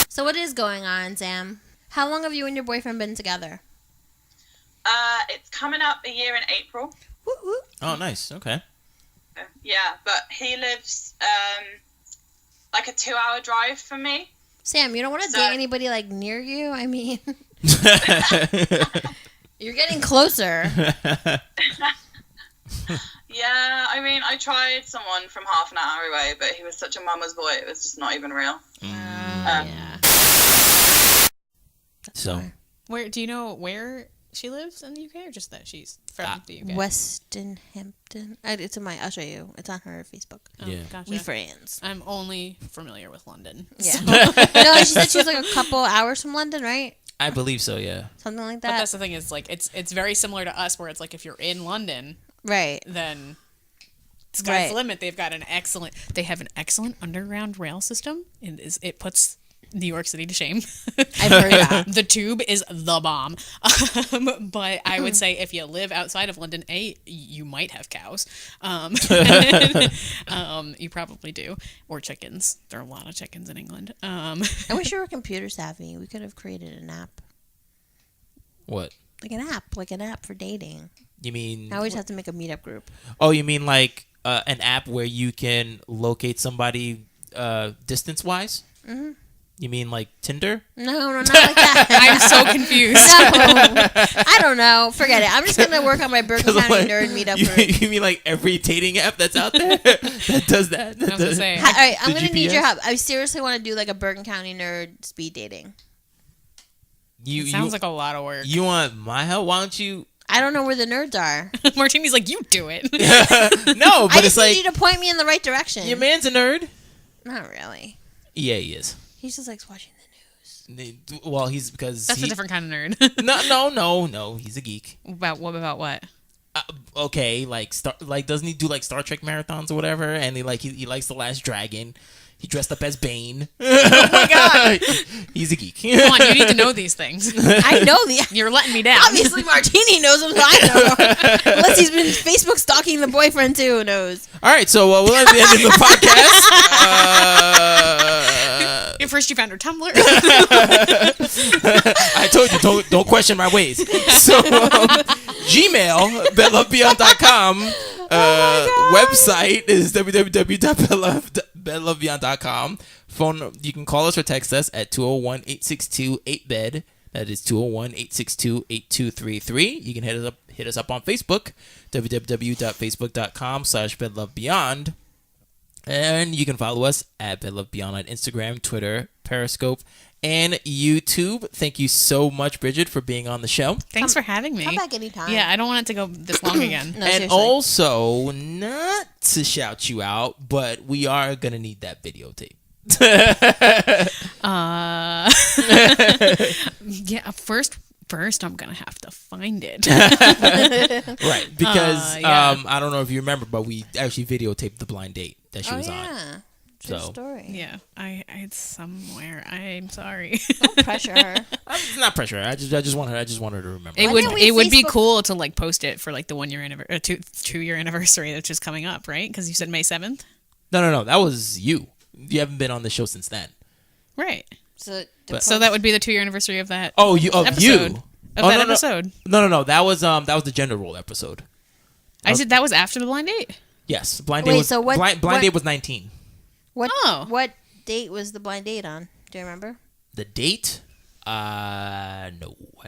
So what is going on, Sam? How long have you and your boyfriend been together? It's coming up a year in April. Woo woo. Oh, nice. Okay. Yeah, but he lives like a 2-hour drive from me. Sam, you don't want to So- date anybody like near you? I mean, you're getting closer. Yeah, I mean, I tried someone from half an hour away, but he was such a mama's boy, it was just not even real. Yeah. So Where do you know where she lives in the UK, or just that she's from the UK? Weston Hampton. It's in I'll show you. It's on her Facebook. Oh, Yeah. gotcha. We friends. I'm only familiar with London. Yeah. so- No, she said she was like a couple hours from London, right? I believe so. Yeah. Something like But that. that's the thing is like it's very similar to us, where it's like if you're in London, Right. then sky's Right. the limit. They have an excellent underground rail system. It puts New York City to shame. I've heard that. The tube is the bomb. But I would say if you live outside of London, you might have cows. You probably do. Or chickens. There are a lot of chickens in England. I wish you were computer savvy. We could have created an app. What? Like an app for dating. You mean? I always have to make a meetup group. Oh, you mean like an app where you can locate somebody distance wise? Mhm. You mean like Tinder? No, not like that. I'm so confused. No, I don't know. Forget it. I'm just gonna work on my Bergen County Like, nerd meetup group. you mean like every dating app that's out there that does that? I was gonna say. All right, I'm The gonna need your GPS? help. I seriously want to do like a Bergen County nerd speed dating. You Sounds like a lot of work. You want my help? Why don't you? I don't know where the nerds are. Martini's like, you do it. No, but I it's just need like you to point me in the right direction. your man's a nerd. Not really. Yeah, he is. He just likes watching the news. Well, he's because That's a different kind of nerd. No. He's a geek. About what? Okay, like doesn't he do like Star Trek marathons or whatever? And he likes The Last Dragon. He dressed up as Bane. Oh my god! He's a geek. Come on, you need to know these things. I know the. You're letting me down. Obviously, Martini knows them. So I know. Unless he's been Facebook stalking the boyfriend too. Who knows? All right, so we'll end the podcast. First, you found her Tumblr. I told you don't question my ways. So Gmail bedlovebeyond.com. Website is www.bedlovebeyond.com. Phone, you can call us or text us at 201-862-8bed. That is 201-862-8233. You can hit us up on Facebook, www.facebook.com/bedlovebeyond. And you can follow us at bedlovebeyond on Instagram, Twitter, Periscope, and YouTube. Thank you so much, Brigid, for being on the show. Thanks for having me. Come back anytime. Yeah, I don't want it to go this long again. No, And seriously. also, not to shout you out, but we are going to need that videotape. Yeah, first I'm gonna have to find it. Right, because yeah. I don't know if you remember, but we actually videotaped the blind date that she was on. True So story. Yeah, it's somewhere. I'm sorry. Don't pressure her. It's not pressure. I just want her to remember. It Why would can't we be Facebook- cool to like post it for like the 1 year anniversary, 2 year anniversary that's just coming up, right? Because you said May 7th, No. That was you. You haven't been on the show since then. right? So, So that would be the 2 year anniversary of that. Oh, you episode. you. Of Oh, that no. episode. No. That was the gender role episode. I said that was after the blind date. Yes, blind Wait, date was so what- blind what- date was 19. What date was the blind date on? Do you remember? The date? No, I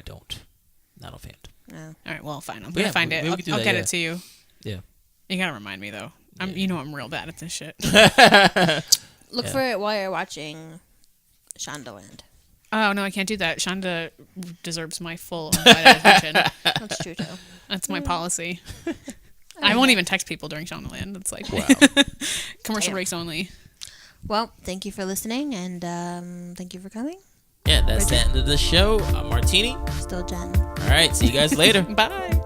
don't. Not offhand. No. All right, well, fine. I'm Yeah, gonna find we it. could do I'll that, get yeah. it to you. Yeah. You gotta remind me though. You know I'm real bad at this shit. Look for it while you're watching Shondaland. Oh no, I can't do that. Shonda deserves my full undivided attention. That's true too. That's my policy. I won't even text people during Shondaland. It's like Wow. commercial Damn. breaks only. Well, thank you for listening, and thank you for coming. Yeah, that's the end of the show. I'm Martini. Still Jen. All right, see you guys later. Bye.